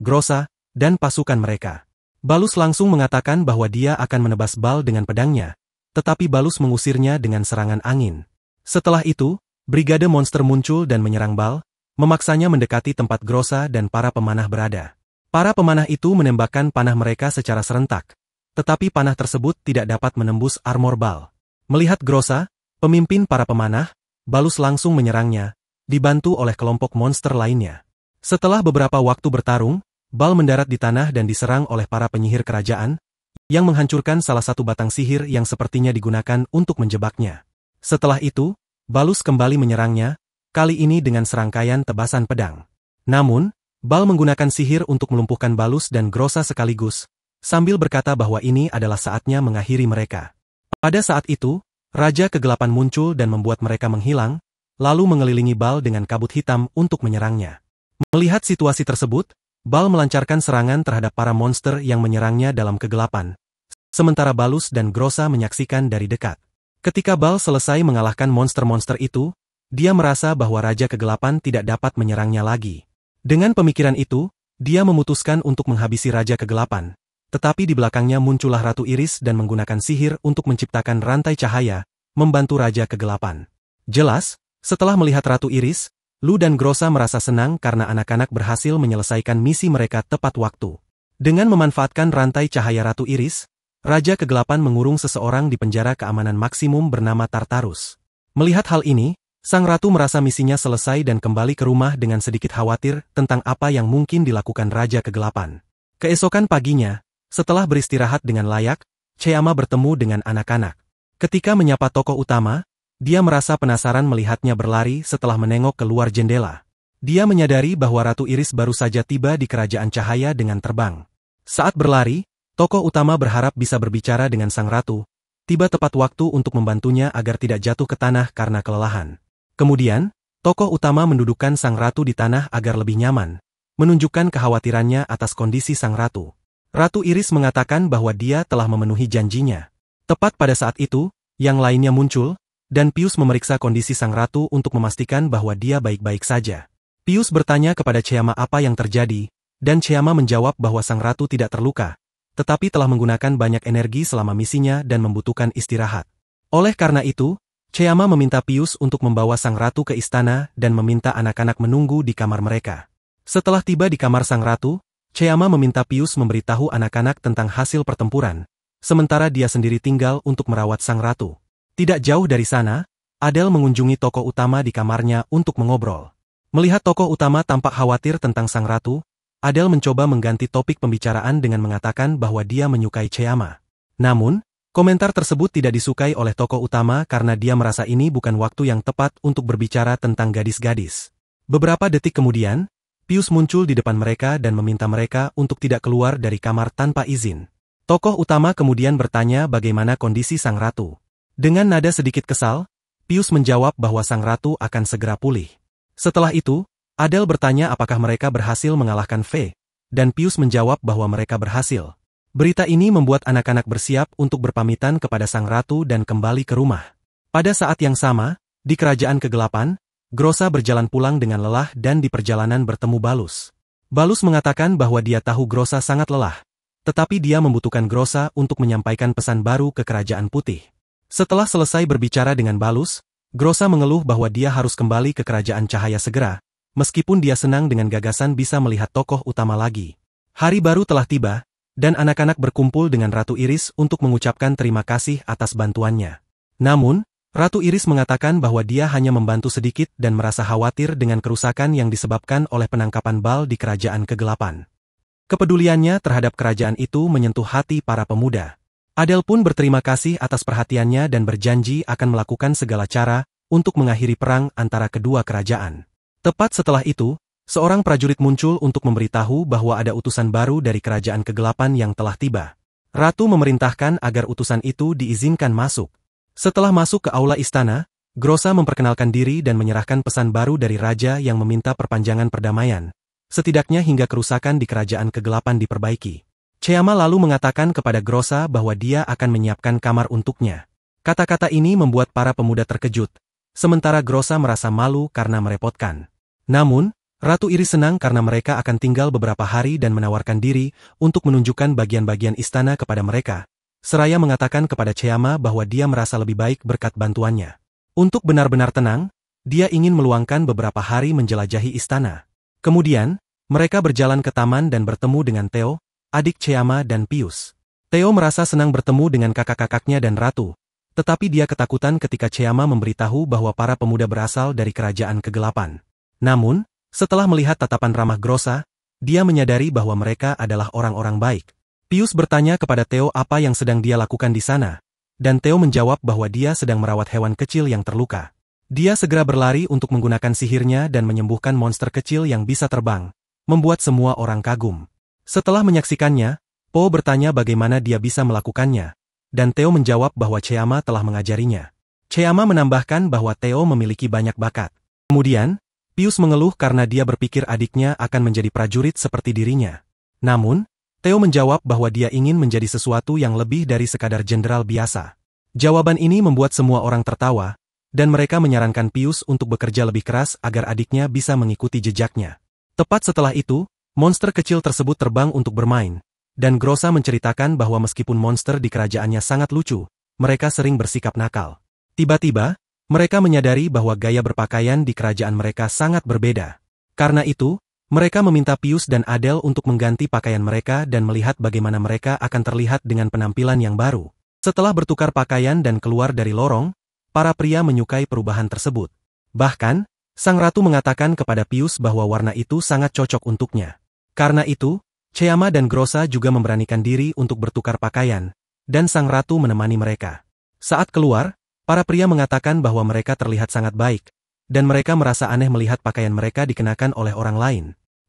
Grossa, dan pasukan mereka. Balus langsung mengatakan bahwa dia akan menebas Baal dengan pedangnya, tetapi Balus mengusirnya dengan serangan angin. Setelah itu, Brigade monster muncul dan menyerang Bal, memaksanya mendekati tempat Grossa dan para pemanah berada. Para pemanah itu menembakkan panah mereka secara serentak, tetapi panah tersebut tidak dapat menembus armor Bal. Melihat Grossa, pemimpin para pemanah, Balus langsung menyerangnya, dibantu oleh kelompok monster lainnya. Setelah beberapa waktu bertarung, Bal mendarat di tanah dan diserang oleh para penyihir kerajaan, yang menghancurkan salah satu batang sihir yang sepertinya digunakan untuk menjebaknya. Setelah itu, Balus kembali menyerangnya, kali ini dengan serangkaian tebasan pedang. Namun, Bal menggunakan sihir untuk melumpuhkan Balus dan Grossa sekaligus, sambil berkata bahwa ini adalah saatnya mengakhiri mereka. Pada saat itu, Raja Kegelapan muncul dan membuat mereka menghilang, lalu mengelilingi Bal dengan kabut hitam untuk menyerangnya. Melihat situasi tersebut, Bal melancarkan serangan terhadap para monster yang menyerangnya dalam kegelapan, sementara Balus dan Grossa menyaksikan dari dekat. Ketika Bal selesai mengalahkan monster-monster itu, dia merasa bahwa Raja Kegelapan tidak dapat menyerangnya lagi. Dengan pemikiran itu, dia memutuskan untuk menghabisi Raja Kegelapan, tetapi di belakangnya muncullah Ratu Iris dan menggunakan sihir untuk menciptakan rantai cahaya, membantu Raja Kegelapan. Jelas, setelah melihat Ratu Iris, Lu dan Grossa merasa senang karena anak-anak berhasil menyelesaikan misi mereka tepat waktu. Dengan memanfaatkan rantai cahaya Ratu Iris, Raja Kegelapan mengurung seseorang di penjara keamanan maksimum bernama Tartarus. Melihat hal ini, sang ratu merasa misinya selesai dan kembali ke rumah dengan sedikit khawatir tentang apa yang mungkin dilakukan Raja Kegelapan. Keesokan paginya, setelah beristirahat dengan layak, Cheyama bertemu dengan anak-anak. Ketika menyapa tokoh utama, dia merasa penasaran melihatnya berlari setelah menengok keluar jendela. Dia menyadari bahwa Ratu Iris baru saja tiba di Kerajaan Cahaya dengan terbang. Saat berlari, tokoh utama berharap bisa berbicara dengan sang ratu, tiba tepat waktu untuk membantunya agar tidak jatuh ke tanah karena kelelahan. Kemudian, tokoh utama mendudukkan sang ratu di tanah agar lebih nyaman, menunjukkan kekhawatirannya atas kondisi sang ratu. Ratu Iris mengatakan bahwa dia telah memenuhi janjinya. Tepat pada saat itu, yang lainnya muncul, dan Pius memeriksa kondisi sang ratu untuk memastikan bahwa dia baik-baik saja. Pius bertanya kepada Cheyama apa yang terjadi, dan Cheyama menjawab bahwa sang ratu tidak terluka, tetapi telah menggunakan banyak energi selama misinya dan membutuhkan istirahat. Oleh karena itu, Cheyama meminta Pius untuk membawa sang ratu ke istana dan meminta anak-anak menunggu di kamar mereka. Setelah tiba di kamar sang ratu, Cheyama meminta Pius memberitahu anak-anak tentang hasil pertempuran, sementara dia sendiri tinggal untuk merawat sang ratu. Tidak jauh dari sana, Adele mengunjungi tokoh utama di kamarnya untuk mengobrol. Melihat tokoh utama tampak khawatir tentang sang ratu, Adele mencoba mengganti topik pembicaraan dengan mengatakan bahwa dia menyukai Cheyama. Namun, komentar tersebut tidak disukai oleh tokoh utama karena dia merasa ini bukan waktu yang tepat untuk berbicara tentang gadis-gadis. Beberapa detik kemudian, Pius muncul di depan mereka dan meminta mereka untuk tidak keluar dari kamar tanpa izin. Tokoh utama kemudian bertanya bagaimana kondisi sang ratu. Dengan nada sedikit kesal, Pius menjawab bahwa sang ratu akan segera pulih. Setelah itu, Adele bertanya apakah mereka berhasil mengalahkan Faye, dan Pius menjawab bahwa mereka berhasil. Berita ini membuat anak-anak bersiap untuk berpamitan kepada sang ratu dan kembali ke rumah. Pada saat yang sama, di Kerajaan Kegelapan, Grossa berjalan pulang dengan lelah dan di perjalanan bertemu Balus. Balus mengatakan bahwa dia tahu Grossa sangat lelah, tetapi dia membutuhkan Grossa untuk menyampaikan pesan baru ke Kerajaan Putih. Setelah selesai berbicara dengan Balus, Grossa mengeluh bahwa dia harus kembali ke Kerajaan Cahaya segera, meskipun dia senang dengan gagasan bisa melihat tokoh utama lagi. Hari baru telah tiba, dan anak-anak berkumpul dengan Ratu Iris untuk mengucapkan terima kasih atas bantuannya. Namun, Ratu Iris mengatakan bahwa dia hanya membantu sedikit dan merasa khawatir dengan kerusakan yang disebabkan oleh penangkapan Bal di Kerajaan Kegelapan. Kepeduliannya terhadap kerajaan itu menyentuh hati para pemuda. Adele pun berterima kasih atas perhatiannya dan berjanji akan melakukan segala cara untuk mengakhiri perang antara kedua kerajaan. Tepat setelah itu, seorang prajurit muncul untuk memberitahu bahwa ada utusan baru dari Kerajaan Kegelapan yang telah tiba. Ratu memerintahkan agar utusan itu diizinkan masuk. Setelah masuk ke aula istana, Grossa memperkenalkan diri dan menyerahkan pesan baru dari raja yang meminta perpanjangan perdamaian, setidaknya hingga kerusakan di Kerajaan Kegelapan diperbaiki. Cheyama lalu mengatakan kepada Grossa bahwa dia akan menyiapkan kamar untuknya. Kata-kata ini membuat para pemuda terkejut, sementara Grossa merasa malu karena merepotkan. Namun, Ratu Iris senang karena mereka akan tinggal beberapa hari dan menawarkan diri untuk menunjukkan bagian-bagian istana kepada mereka, seraya mengatakan kepada Cheyama bahwa dia merasa lebih baik berkat bantuannya. Untuk benar-benar tenang, Dia ingin meluangkan beberapa hari menjelajahi istana. Kemudian, mereka berjalan ke taman dan bertemu dengan Theo, adik Chayama dan Pius. Theo merasa senang bertemu dengan kakak-kakaknya dan ratu, tetapi dia ketakutan ketika Chayama memberitahu bahwa para pemuda berasal dari kerajaan kegelapan. Namun, setelah melihat tatapan ramah Grossa, dia menyadari bahwa mereka adalah orang-orang baik. Pius bertanya kepada Theo apa yang sedang dia lakukan di sana, dan Theo menjawab bahwa dia sedang merawat hewan kecil yang terluka. Dia segera berlari untuk menggunakan sihirnya dan menyembuhkan monster kecil yang bisa terbang, membuat semua orang kagum. Setelah menyaksikannya, Po bertanya bagaimana dia bisa melakukannya, dan Theo menjawab bahwa Chayama telah mengajarinya. Chayama menambahkan bahwa Theo memiliki banyak bakat. Kemudian, Pius mengeluh karena dia berpikir adiknya akan menjadi prajurit seperti dirinya. Namun, Theo menjawab bahwa dia ingin menjadi sesuatu yang lebih dari sekadar jenderal biasa. Jawaban ini membuat semua orang tertawa, dan mereka menyarankan Pius untuk bekerja lebih keras agar adiknya bisa mengikuti jejaknya. Tepat setelah itu, monster kecil tersebut terbang untuk bermain, dan Grossa menceritakan bahwa meskipun monster di kerajaannya sangat lucu, mereka sering bersikap nakal. Tiba-tiba, mereka menyadari bahwa gaya berpakaian di kerajaan mereka sangat berbeda. Karena itu, mereka meminta Pius dan Adele untuk mengganti pakaian mereka dan melihat bagaimana mereka akan terlihat dengan penampilan yang baru. Setelah bertukar pakaian dan keluar dari lorong, para pria menyukai perubahan tersebut. Bahkan, sang ratu mengatakan kepada Pius bahwa warna itu sangat cocok untuknya. Karena itu, Chayama dan Grossa juga memberanikan diri untuk bertukar pakaian, dan sang ratu menemani mereka. Saat keluar, para pria mengatakan bahwa mereka terlihat sangat baik, dan mereka merasa aneh melihat pakaian mereka dikenakan oleh orang lain.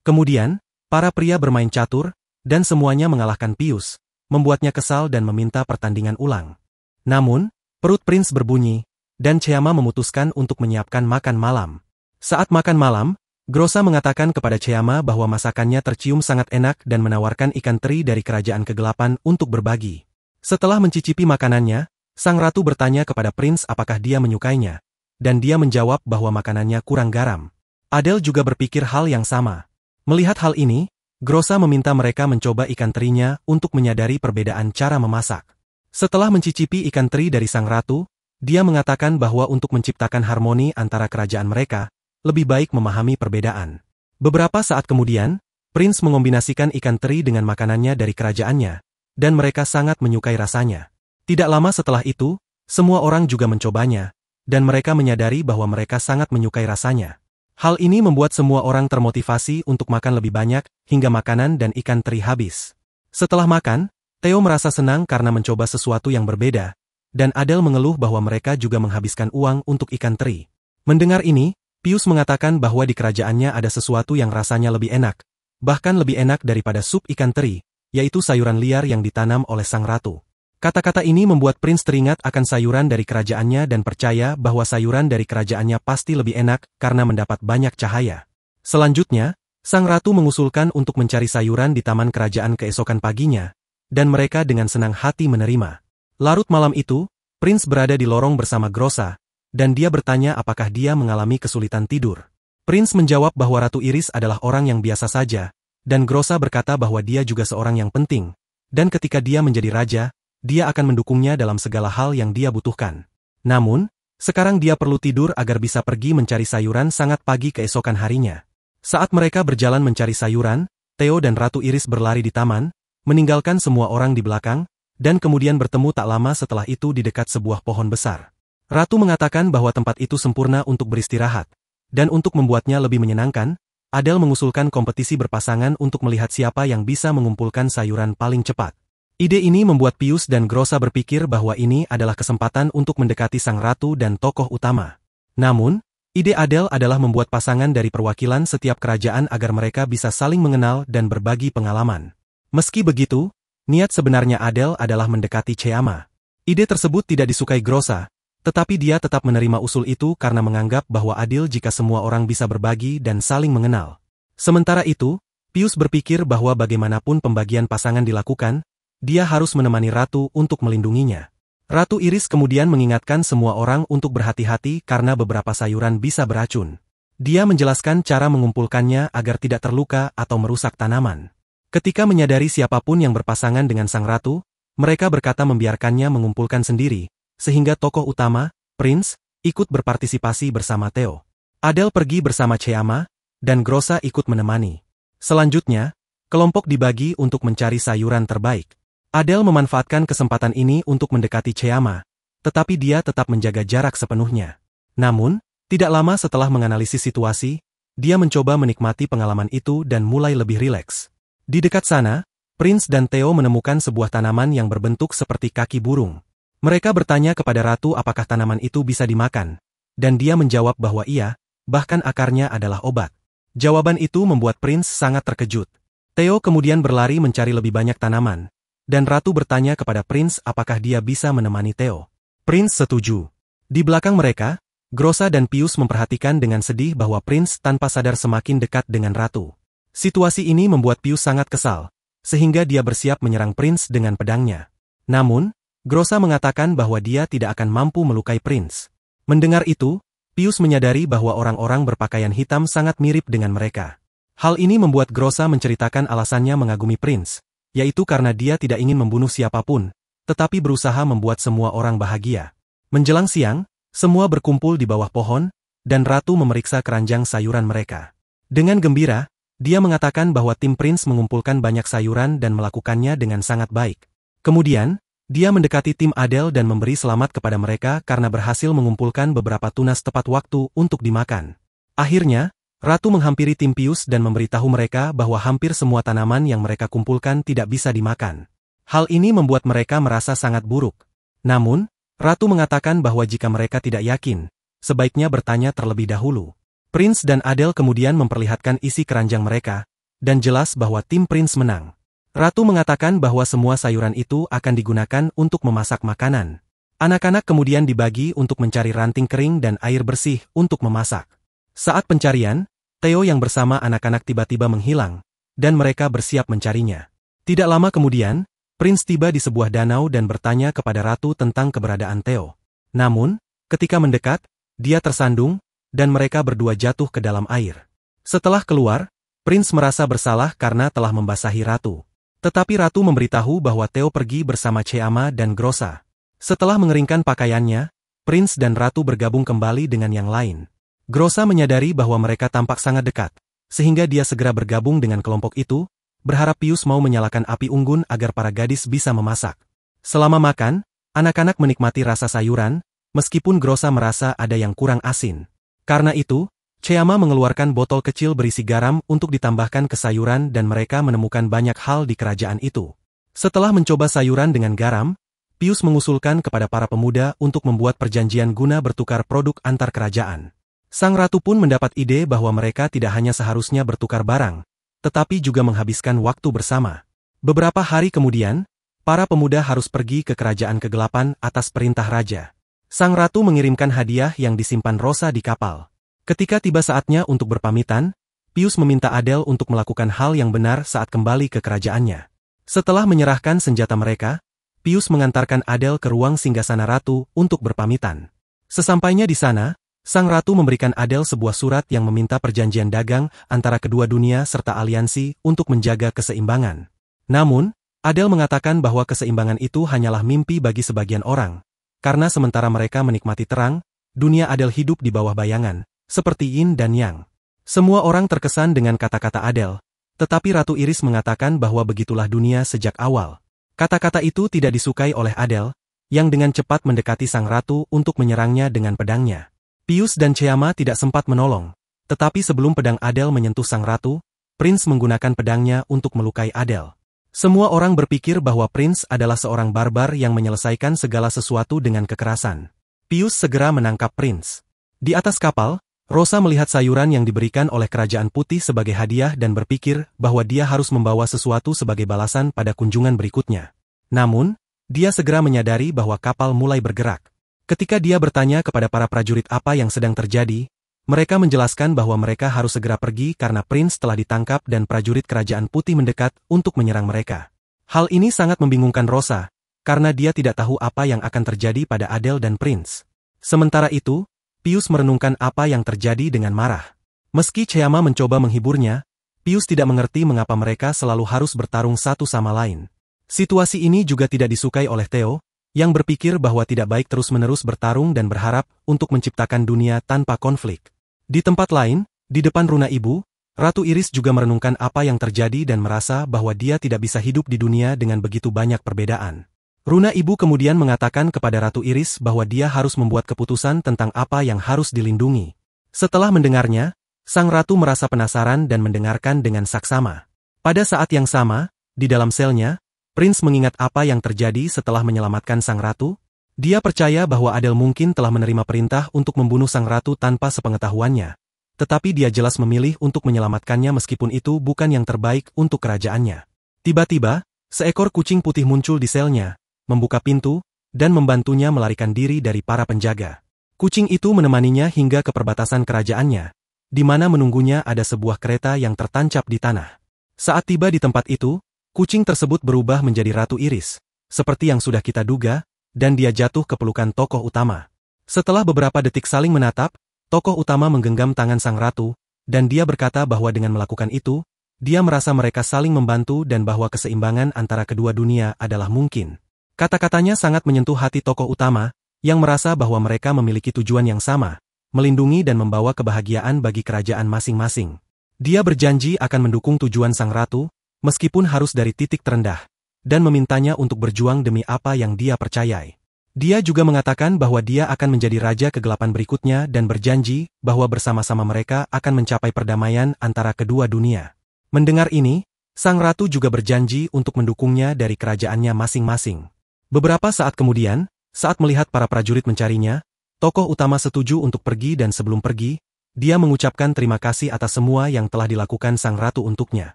Kemudian, para pria bermain catur, dan semuanya mengalahkan Pius, membuatnya kesal dan meminta pertandingan ulang. Namun, perut Prince berbunyi, dan Chayama memutuskan untuk menyiapkan makan malam. Saat makan malam, Grossa mengatakan kepada Chayama bahwa masakannya tercium sangat enak dan menawarkan ikan teri dari kerajaan kegelapan untuk berbagi. Setelah mencicipi makanannya, sang ratu bertanya kepada Prince apakah dia menyukainya, dan dia menjawab bahwa makanannya kurang garam. Adele juga berpikir hal yang sama. Melihat hal ini, Grossa meminta mereka mencoba ikan terinya untuk menyadari perbedaan cara memasak. Setelah mencicipi ikan teri dari sang ratu, dia mengatakan bahwa untuk menciptakan harmoni antara kerajaan mereka, lebih baik memahami perbedaan. Beberapa saat kemudian, Prince mengombinasikan ikan teri dengan makanannya dari kerajaannya, dan mereka sangat menyukai rasanya. Tidak lama setelah itu, semua orang juga mencobanya, dan mereka menyadari bahwa mereka sangat menyukai rasanya. Hal ini membuat semua orang termotivasi untuk makan lebih banyak, hingga makanan dan ikan teri habis. Setelah makan, Theo merasa senang karena mencoba sesuatu yang berbeda, dan Adele mengeluh bahwa mereka juga menghabiskan uang untuk ikan teri. Mendengar ini, Pius mengatakan bahwa di kerajaannya ada sesuatu yang rasanya lebih enak, bahkan lebih enak daripada sup ikan teri, yaitu sayuran liar yang ditanam oleh sang ratu. Kata-kata ini membuat Prince teringat akan sayuran dari kerajaannya dan percaya bahwa sayuran dari kerajaannya pasti lebih enak karena mendapat banyak cahaya. Selanjutnya, sang ratu mengusulkan untuk mencari sayuran di taman kerajaan keesokan paginya, dan mereka dengan senang hati menerima. Larut malam itu, Prince berada di lorong bersama Grossa, dan dia bertanya apakah dia mengalami kesulitan tidur. Prince menjawab bahwa Ratu Iris adalah orang yang biasa saja, dan Grossa berkata bahwa dia juga seorang yang penting, dan ketika dia menjadi raja, dia akan mendukungnya dalam segala hal yang dia butuhkan. Namun, sekarang dia perlu tidur agar bisa pergi mencari sayuran sangat pagi keesokan harinya. Saat mereka berjalan mencari sayuran, Theo dan Ratu Iris berlari di taman, meninggalkan semua orang di belakang, dan kemudian bertemu tak lama setelah itu di dekat sebuah pohon besar. Ratu mengatakan bahwa tempat itu sempurna untuk beristirahat, dan untuk membuatnya lebih menyenangkan, Adele mengusulkan kompetisi berpasangan untuk melihat siapa yang bisa mengumpulkan sayuran paling cepat. Ide ini membuat Pius dan Grossa berpikir bahwa ini adalah kesempatan untuk mendekati sang ratu dan tokoh utama. Namun, ide Adele adalah membuat pasangan dari perwakilan setiap kerajaan agar mereka bisa saling mengenal dan berbagi pengalaman. Meski begitu, niat sebenarnya Adele adalah mendekati Chayama. Ide tersebut tidak disukai Grossa, tetapi dia tetap menerima usul itu karena menganggap bahwa adil jika semua orang bisa berbagi dan saling mengenal. Sementara itu, Pius berpikir bahwa bagaimanapun pembagian pasangan dilakukan, dia harus menemani Ratu untuk melindunginya. Ratu Iris kemudian mengingatkan semua orang untuk berhati-hati karena beberapa sayuran bisa beracun. Dia menjelaskan cara mengumpulkannya agar tidak terluka atau merusak tanaman. Ketika menyadari siapapun yang berpasangan dengan sang ratu, mereka berkata membiarkannya mengumpulkan sendiri, sehingga tokoh utama, Prince, ikut berpartisipasi bersama Theo. Adele pergi bersama Cheyama, dan Grossa ikut menemani. Selanjutnya, kelompok dibagi untuk mencari sayuran terbaik. Adele memanfaatkan kesempatan ini untuk mendekati Cheyama, tetapi dia tetap menjaga jarak sepenuhnya. Namun, tidak lama setelah menganalisis situasi, dia mencoba menikmati pengalaman itu dan mulai lebih rileks. Di dekat sana, Prince dan Theo menemukan sebuah tanaman yang berbentuk seperti kaki burung. Mereka bertanya kepada ratu apakah tanaman itu bisa dimakan, dan dia menjawab bahwa iya, bahkan akarnya adalah obat. Jawaban itu membuat Prince sangat terkejut. Theo kemudian berlari mencari lebih banyak tanaman, dan ratu bertanya kepada Prince apakah dia bisa menemani Theo. Prince setuju. Di belakang mereka, Grossa dan Pius memperhatikan dengan sedih bahwa Prince tanpa sadar semakin dekat dengan ratu. Situasi ini membuat Pius sangat kesal, sehingga dia bersiap menyerang Prince dengan pedangnya. Namun, Grossa mengatakan bahwa dia tidak akan mampu melukai Prince. Mendengar itu, Pius menyadari bahwa orang-orang berpakaian hitam sangat mirip dengan mereka. Hal ini membuat Grossa menceritakan alasannya mengagumi Prince, yaitu karena dia tidak ingin membunuh siapapun, tetapi berusaha membuat semua orang bahagia. Menjelang siang, semua berkumpul di bawah pohon, dan ratu memeriksa keranjang sayuran mereka. Dengan gembira, dia mengatakan bahwa tim Prince mengumpulkan banyak sayuran dan melakukannya dengan sangat baik. Kemudian, dia mendekati tim Adele dan memberi selamat kepada mereka karena berhasil mengumpulkan beberapa tunas tepat waktu untuk dimakan. Akhirnya, ratu menghampiri tim Pius dan memberitahu mereka bahwa hampir semua tanaman yang mereka kumpulkan tidak bisa dimakan. Hal ini membuat mereka merasa sangat buruk. Namun, ratu mengatakan bahwa jika mereka tidak yakin, sebaiknya bertanya terlebih dahulu. Prince dan Adele kemudian memperlihatkan isi keranjang mereka, dan jelas bahwa tim Prince menang. Ratu mengatakan bahwa semua sayuran itu akan digunakan untuk memasak makanan. Anak-anak kemudian dibagi untuk mencari ranting kering dan air bersih untuk memasak. Saat pencarian, Theo yang bersama anak-anak tiba-tiba menghilang, dan mereka bersiap mencarinya. Tidak lama kemudian, Prince tiba di sebuah danau dan bertanya kepada ratu tentang keberadaan Theo. Namun, ketika mendekat, dia tersandung, dan mereka berdua jatuh ke dalam air. Setelah keluar, Prince merasa bersalah karena telah membasahi ratu. Tetapi ratu memberitahu bahwa Theo pergi bersama Cheyama dan Grossa. Setelah mengeringkan pakaiannya, Prince dan ratu bergabung kembali dengan yang lain. Grossa menyadari bahwa mereka tampak sangat dekat, sehingga dia segera bergabung dengan kelompok itu, berharap Pius mau menyalakan api unggun agar para gadis bisa memasak. Selama makan, anak-anak menikmati rasa sayuran, meskipun Grossa merasa ada yang kurang asin. Karena itu, Cheyama mengeluarkan botol kecil berisi garam untuk ditambahkan ke sayuran dan mereka menemukan banyak hal di kerajaan itu. Setelah mencoba sayuran dengan garam, Pius mengusulkan kepada para pemuda untuk membuat perjanjian guna bertukar produk antar kerajaan. Sang ratu pun mendapat ide bahwa mereka tidak hanya seharusnya bertukar barang, tetapi juga menghabiskan waktu bersama. Beberapa hari kemudian, para pemuda harus pergi ke kerajaan kegelapan atas perintah raja. Sang ratu mengirimkan hadiah yang disimpan Rosa di kapal. Ketika tiba saatnya untuk berpamitan, Pius meminta Adele untuk melakukan hal yang benar saat kembali ke kerajaannya. Setelah menyerahkan senjata mereka, Pius mengantarkan Adele ke ruang singgasana ratu untuk berpamitan. Sesampainya di sana, sang ratu memberikan Adele sebuah surat yang meminta perjanjian dagang antara kedua dunia serta aliansi untuk menjaga keseimbangan. Namun, Adele mengatakan bahwa keseimbangan itu hanyalah mimpi bagi sebagian orang, karena sementara mereka menikmati terang, dunia Adele hidup di bawah bayangan, seperti yin dan yang. Semua orang terkesan dengan kata-kata Adele, tetapi Ratu Iris mengatakan bahwa begitulah dunia sejak awal. Kata-kata itu tidak disukai oleh Adele, yang dengan cepat mendekati sang ratu untuk menyerangnya dengan pedangnya. Pius dan Cheyama tidak sempat menolong, tetapi sebelum pedang Adele menyentuh sang ratu, Prince menggunakan pedangnya untuk melukai Adele. Semua orang berpikir bahwa Prince adalah seorang barbar yang menyelesaikan segala sesuatu dengan kekerasan. Pius segera menangkap Prince. Di atas kapal, Rosa melihat sayuran yang diberikan oleh Kerajaan Putih sebagai hadiah dan berpikir bahwa dia harus membawa sesuatu sebagai balasan pada kunjungan berikutnya. Namun, dia segera menyadari bahwa kapal mulai bergerak. Ketika dia bertanya kepada para prajurit apa yang sedang terjadi, mereka menjelaskan bahwa mereka harus segera pergi karena Prince telah ditangkap dan prajurit Kerajaan Putih mendekat untuk menyerang mereka. Hal ini sangat membingungkan Rosa, karena dia tidak tahu apa yang akan terjadi pada Adele dan Prince. Sementara itu, Pius merenungkan apa yang terjadi dengan marah. Meski Cheyama mencoba menghiburnya, Pius tidak mengerti mengapa mereka selalu harus bertarung satu sama lain. Situasi ini juga tidak disukai oleh Theo, yang berpikir bahwa tidak baik terus-menerus bertarung dan berharap untuk menciptakan dunia tanpa konflik. Di tempat lain, di depan Runa Ibu, Ratu Iris juga merenungkan apa yang terjadi dan merasa bahwa dia tidak bisa hidup di dunia dengan begitu banyak perbedaan. Runa Ibu kemudian mengatakan kepada Ratu Iris bahwa dia harus membuat keputusan tentang apa yang harus dilindungi. Setelah mendengarnya, sang ratu merasa penasaran dan mendengarkan dengan saksama. Pada saat yang sama, di dalam selnya, Prince mengingat apa yang terjadi setelah menyelamatkan sang ratu. Dia percaya bahwa Adele mungkin telah menerima perintah untuk membunuh sang ratu tanpa sepengetahuannya. Tetapi dia jelas memilih untuk menyelamatkannya meskipun itu bukan yang terbaik untuk kerajaannya. Tiba-tiba, seekor kucing putih muncul di selnya, membuka pintu, dan membantunya melarikan diri dari para penjaga. Kucing itu menemaninya hingga ke perbatasan kerajaannya, di mana menunggunya ada sebuah kereta yang tertancap di tanah. Saat tiba di tempat itu, kucing tersebut berubah menjadi Ratu Iris, seperti yang sudah kita duga, dan dia jatuh ke pelukan tokoh utama. Setelah beberapa detik saling menatap, tokoh utama menggenggam tangan sang ratu, dan dia berkata bahwa dengan melakukan itu, dia merasa mereka saling membantu dan bahwa keseimbangan antara kedua dunia adalah mungkin. Kata-katanya sangat menyentuh hati tokoh utama, yang merasa bahwa mereka memiliki tujuan yang sama, melindungi dan membawa kebahagiaan bagi kerajaan masing-masing. Dia berjanji akan mendukung tujuan sang ratu, meskipun harus dari titik terendah, dan memintanya untuk berjuang demi apa yang dia percayai. Dia juga mengatakan bahwa dia akan menjadi raja kegelapan berikutnya dan berjanji bahwa bersama-sama mereka akan mencapai perdamaian antara kedua dunia. Mendengar ini, sang ratu juga berjanji untuk mendukungnya dari kerajaannya masing-masing. Beberapa saat kemudian, saat melihat para prajurit mencarinya, tokoh utama setuju untuk pergi dan sebelum pergi, dia mengucapkan terima kasih atas semua yang telah dilakukan sang ratu untuknya.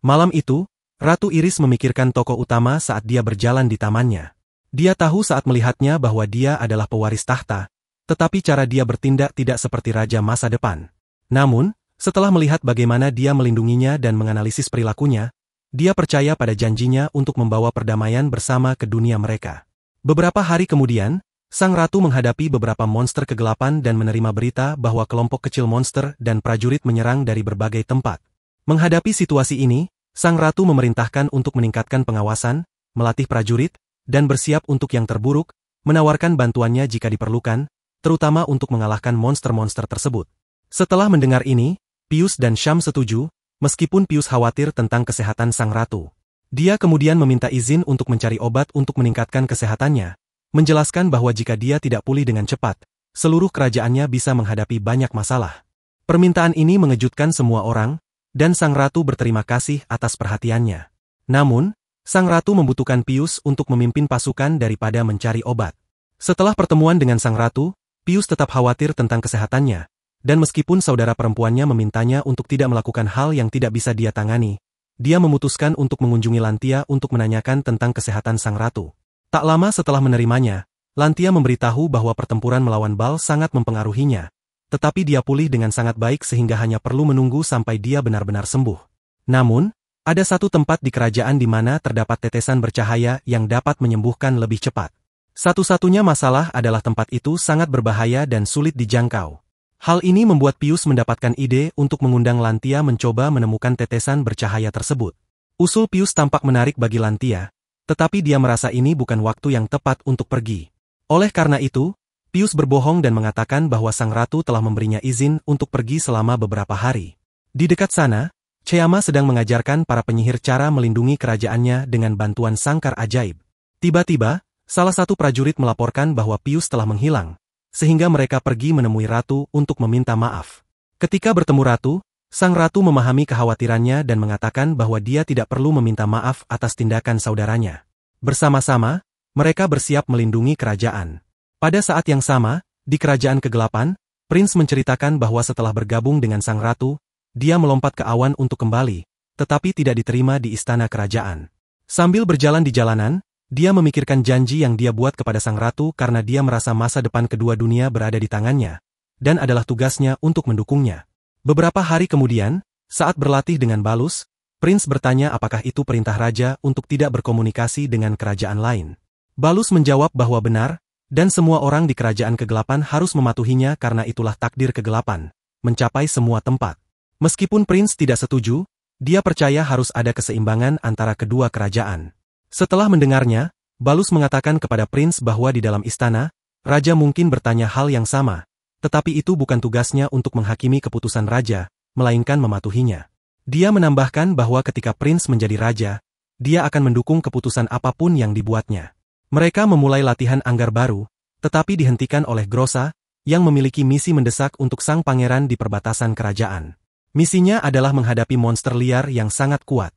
Malam itu, Ratu Iris memikirkan tokoh utama saat dia berjalan di tamannya. Dia tahu saat melihatnya bahwa dia adalah pewaris tahta, tetapi cara dia bertindak tidak seperti raja masa depan. Namun, setelah melihat bagaimana dia melindunginya dan menganalisis perilakunya, dia percaya pada janjinya untuk membawa perdamaian bersama ke dunia mereka. Beberapa hari kemudian, sang ratu menghadapi beberapa monster kegelapan dan menerima berita bahwa kelompok kecil monster dan prajurit menyerang dari berbagai tempat. Menghadapi situasi ini, sang ratu memerintahkan untuk meningkatkan pengawasan, melatih prajurit, dan bersiap untuk yang terburuk, menawarkan bantuannya jika diperlukan, terutama untuk mengalahkan monster-monster tersebut. Setelah mendengar ini, Pius dan Syam setuju, meskipun Pius khawatir tentang kesehatan sang ratu. Dia kemudian meminta izin untuk mencari obat untuk meningkatkan kesehatannya, menjelaskan bahwa jika dia tidak pulih dengan cepat, seluruh kerajaannya bisa menghadapi banyak masalah. Permintaan ini mengejutkan semua orang, dan sang ratu berterima kasih atas perhatiannya. Namun, sang ratu membutuhkan Pius untuk memimpin pasukan daripada mencari obat. Setelah pertemuan dengan sang ratu, Pius tetap khawatir tentang kesehatannya, dan meskipun saudara perempuannya memintanya untuk tidak melakukan hal yang tidak bisa dia tangani, dia memutuskan untuk mengunjungi Lantia untuk menanyakan tentang kesehatan sang ratu. Tak lama setelah menerimanya, Lantia memberitahu bahwa pertempuran melawan Baal sangat mempengaruhinya, tetapi dia pulih dengan sangat baik sehingga hanya perlu menunggu sampai dia benar-benar sembuh. Namun, ada satu tempat di kerajaan di mana terdapat tetesan bercahaya yang dapat menyembuhkan lebih cepat. Satu-satunya masalah adalah tempat itu sangat berbahaya dan sulit dijangkau. Hal ini membuat Pius mendapatkan ide untuk mengundang Lantia mencoba menemukan tetesan bercahaya tersebut. Usul Pius tampak menarik bagi Lantia, tetapi dia merasa ini bukan waktu yang tepat untuk pergi. Oleh karena itu, Pius berbohong dan mengatakan bahwa sang ratu telah memberinya izin untuk pergi selama beberapa hari. Di dekat sana, Cheama sedang mengajarkan para penyihir cara melindungi kerajaannya dengan bantuan sangkar ajaib. Tiba-tiba, salah satu prajurit melaporkan bahwa Pius telah menghilang, sehingga mereka pergi menemui ratu untuk meminta maaf. Ketika bertemu ratu, sang ratu memahami kekhawatirannya dan mengatakan bahwa dia tidak perlu meminta maaf atas tindakan saudaranya. Bersama-sama, mereka bersiap melindungi kerajaan. Pada saat yang sama, di kerajaan kegelapan, Prince menceritakan bahwa setelah bergabung dengan sang ratu, dia melompat ke awan untuk kembali, tetapi tidak diterima di istana kerajaan. Sambil berjalan di jalanan, dia memikirkan janji yang dia buat kepada sang ratu karena dia merasa masa depan kedua dunia berada di tangannya, dan adalah tugasnya untuk mendukungnya. Beberapa hari kemudian, saat berlatih dengan Balus, Prince bertanya apakah itu perintah raja untuk tidak berkomunikasi dengan kerajaan lain. Balus menjawab bahwa benar, dan semua orang di kerajaan kegelapan harus mematuhinya karena itulah takdir kegelapan, mencapai semua tempat. Meskipun Prince tidak setuju, dia percaya harus ada keseimbangan antara kedua kerajaan. Setelah mendengarnya, Balus mengatakan kepada Prince bahwa di dalam istana, Raja mungkin bertanya hal yang sama, tetapi itu bukan tugasnya untuk menghakimi keputusan Raja, melainkan mematuhinya. Dia menambahkan bahwa ketika Prince menjadi Raja, dia akan mendukung keputusan apapun yang dibuatnya. Mereka memulai latihan anggar baru, tetapi dihentikan oleh Grossa, yang memiliki misi mendesak untuk sang pangeran di perbatasan kerajaan. Misinya adalah menghadapi monster liar yang sangat kuat.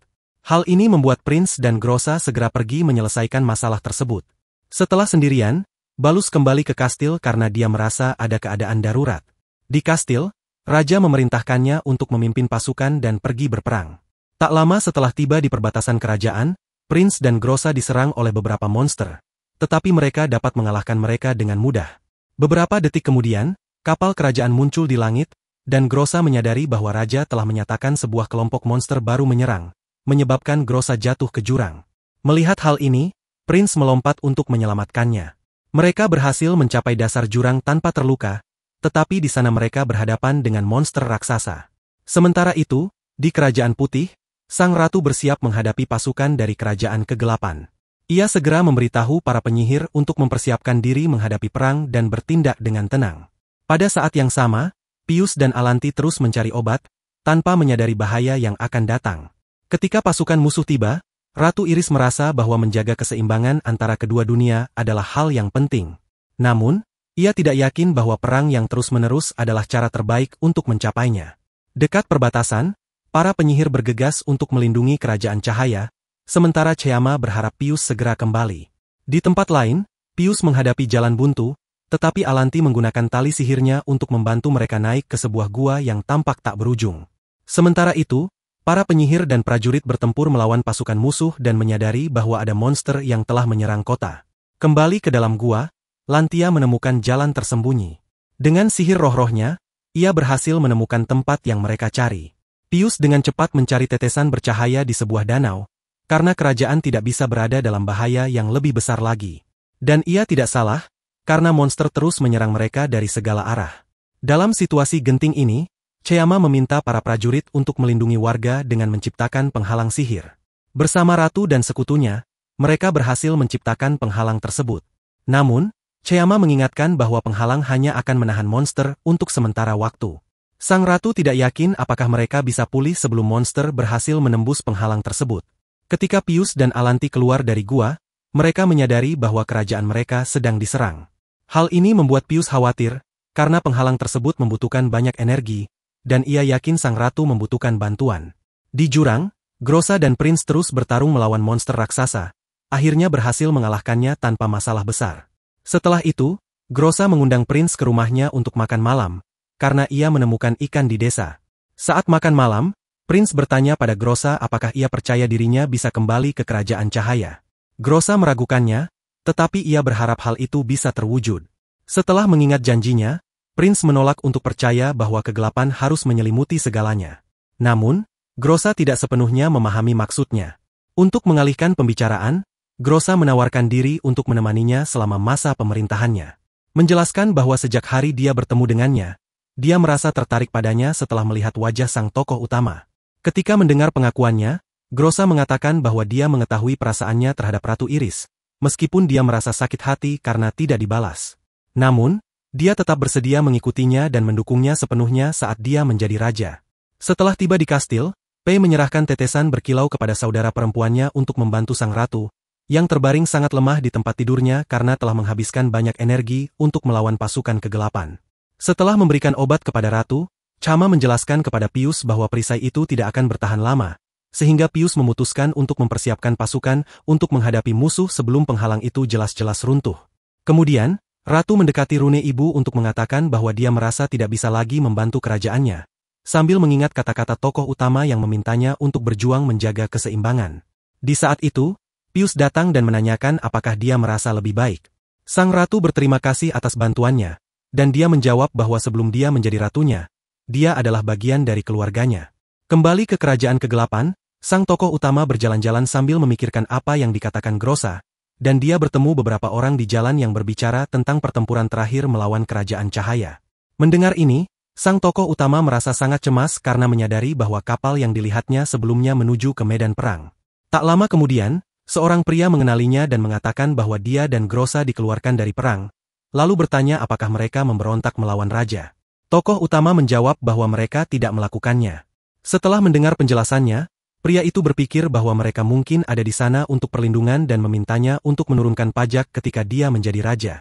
Hal ini membuat Prince dan Grossa segera pergi menyelesaikan masalah tersebut. Setelah sendirian, Balus kembali ke kastil karena dia merasa ada keadaan darurat. Di kastil, Raja memerintahkannya untuk memimpin pasukan dan pergi berperang. Tak lama setelah tiba di perbatasan kerajaan, Prince dan Grossa diserang oleh beberapa monster. Tetapi mereka dapat mengalahkan mereka dengan mudah. Beberapa detik kemudian, kapal kerajaan muncul di langit, dan Grossa menyadari bahwa Raja telah menyatakan sebuah kelompok monster baru menyerang, menyebabkan Grossa jatuh ke jurang. Melihat hal ini, Prince melompat untuk menyelamatkannya. Mereka berhasil mencapai dasar jurang tanpa terluka, tetapi di sana mereka berhadapan dengan monster raksasa. Sementara itu, di Kerajaan Putih, Sang Ratu bersiap menghadapi pasukan dari Kerajaan Kegelapan. Ia segera memberitahu para penyihir untuk mempersiapkan diri menghadapi perang dan bertindak dengan tenang. Pada saat yang sama, Pius dan Alanti terus mencari obat, tanpa menyadari bahaya yang akan datang. Ketika pasukan musuh tiba, Ratu Iris merasa bahwa menjaga keseimbangan antara kedua dunia adalah hal yang penting. Namun, ia tidak yakin bahwa perang yang terus-menerus adalah cara terbaik untuk mencapainya. Dekat perbatasan, para penyihir bergegas untuk melindungi Kerajaan Cahaya, sementara Chayama berharap Pius segera kembali. Di tempat lain, Pius menghadapi jalan buntu, tetapi Alanti menggunakan tali sihirnya untuk membantu mereka naik ke sebuah gua yang tampak tak berujung. Sementara itu, para penyihir dan prajurit bertempur melawan pasukan musuh dan menyadari bahwa ada monster yang telah menyerang kota. Kembali ke dalam gua, Lantia menemukan jalan tersembunyi. Dengan sihir roh-rohnya, ia berhasil menemukan tempat yang mereka cari. Pius dengan cepat mencari tetesan bercahaya di sebuah danau, karena kerajaan tidak bisa berada dalam bahaya yang lebih besar lagi. Dan ia tidak salah, karena monster terus menyerang mereka dari segala arah. Dalam situasi genting ini, Chayama meminta para prajurit untuk melindungi warga dengan menciptakan penghalang sihir. Bersama ratu dan sekutunya, mereka berhasil menciptakan penghalang tersebut. Namun, Chayama mengingatkan bahwa penghalang hanya akan menahan monster untuk sementara waktu. Sang ratu tidak yakin apakah mereka bisa pulih sebelum monster berhasil menembus penghalang tersebut. Ketika Pius dan Alanti keluar dari gua, mereka menyadari bahwa kerajaan mereka sedang diserang. Hal ini membuat Pius khawatir, karena penghalang tersebut membutuhkan banyak energi, dan ia yakin sang ratu membutuhkan bantuan. Di jurang, Grossa dan Prince terus bertarung melawan monster raksasa, akhirnya berhasil mengalahkannya tanpa masalah besar. Setelah itu, Grossa mengundang Prince ke rumahnya untuk makan malam, karena ia menemukan ikan di desa. Saat makan malam, Prince bertanya pada Grossa apakah ia percaya dirinya bisa kembali ke Kerajaan Cahaya. Grossa meragukannya, tetapi ia berharap hal itu bisa terwujud. Setelah mengingat janjinya, Prince menolak untuk percaya bahwa kegelapan harus menyelimuti segalanya. Namun, Grossa tidak sepenuhnya memahami maksudnya. Untuk mengalihkan pembicaraan, Grossa menawarkan diri untuk menemaninya selama masa pemerintahannya. Menjelaskan bahwa sejak hari dia bertemu dengannya, dia merasa tertarik padanya setelah melihat wajah sang tokoh utama. Ketika mendengar pengakuannya, Grossa mengatakan bahwa dia mengetahui perasaannya terhadap Ratu Iris, meskipun dia merasa sakit hati karena tidak dibalas. Namun, dia tetap bersedia mengikutinya dan mendukungnya sepenuhnya saat dia menjadi raja. Setelah tiba di kastil, Pei menyerahkan tetesan berkilau kepada saudara perempuannya untuk membantu sang ratu, yang terbaring sangat lemah di tempat tidurnya karena telah menghabiskan banyak energi untuk melawan pasukan kegelapan. Setelah memberikan obat kepada ratu, Chama menjelaskan kepada Pius bahwa perisai itu tidak akan bertahan lama, sehingga Pius memutuskan untuk mempersiapkan pasukan untuk menghadapi musuh sebelum penghalang itu jelas-jelas runtuh. Kemudian, Ratu mendekati Rune Ibu untuk mengatakan bahwa dia merasa tidak bisa lagi membantu kerajaannya, sambil mengingat kata-kata tokoh utama yang memintanya untuk berjuang menjaga keseimbangan. Di saat itu, Pius datang dan menanyakan apakah dia merasa lebih baik. Sang ratu berterima kasih atas bantuannya, dan dia menjawab bahwa sebelum dia menjadi ratunya, dia adalah bagian dari keluarganya. Kembali ke Kerajaan Kegelapan, sang tokoh utama berjalan-jalan sambil memikirkan apa yang dikatakan Grossa, dan dia bertemu beberapa orang di jalan yang berbicara tentang pertempuran terakhir melawan Kerajaan Cahaya. Mendengar ini, sang tokoh utama merasa sangat cemas karena menyadari bahwa kapal yang dilihatnya sebelumnya menuju ke medan perang. Tak lama kemudian, Seorang pria mengenalinya dan mengatakan bahwa dia dan Grossa dikeluarkan dari perang, lalu bertanya apakah mereka memberontak melawan raja. Tokoh utama menjawab bahwa mereka tidak melakukannya. Setelah mendengar penjelasannya, pria itu berpikir bahwa mereka mungkin ada di sana untuk perlindungan dan memintanya untuk menurunkan pajak ketika dia menjadi raja.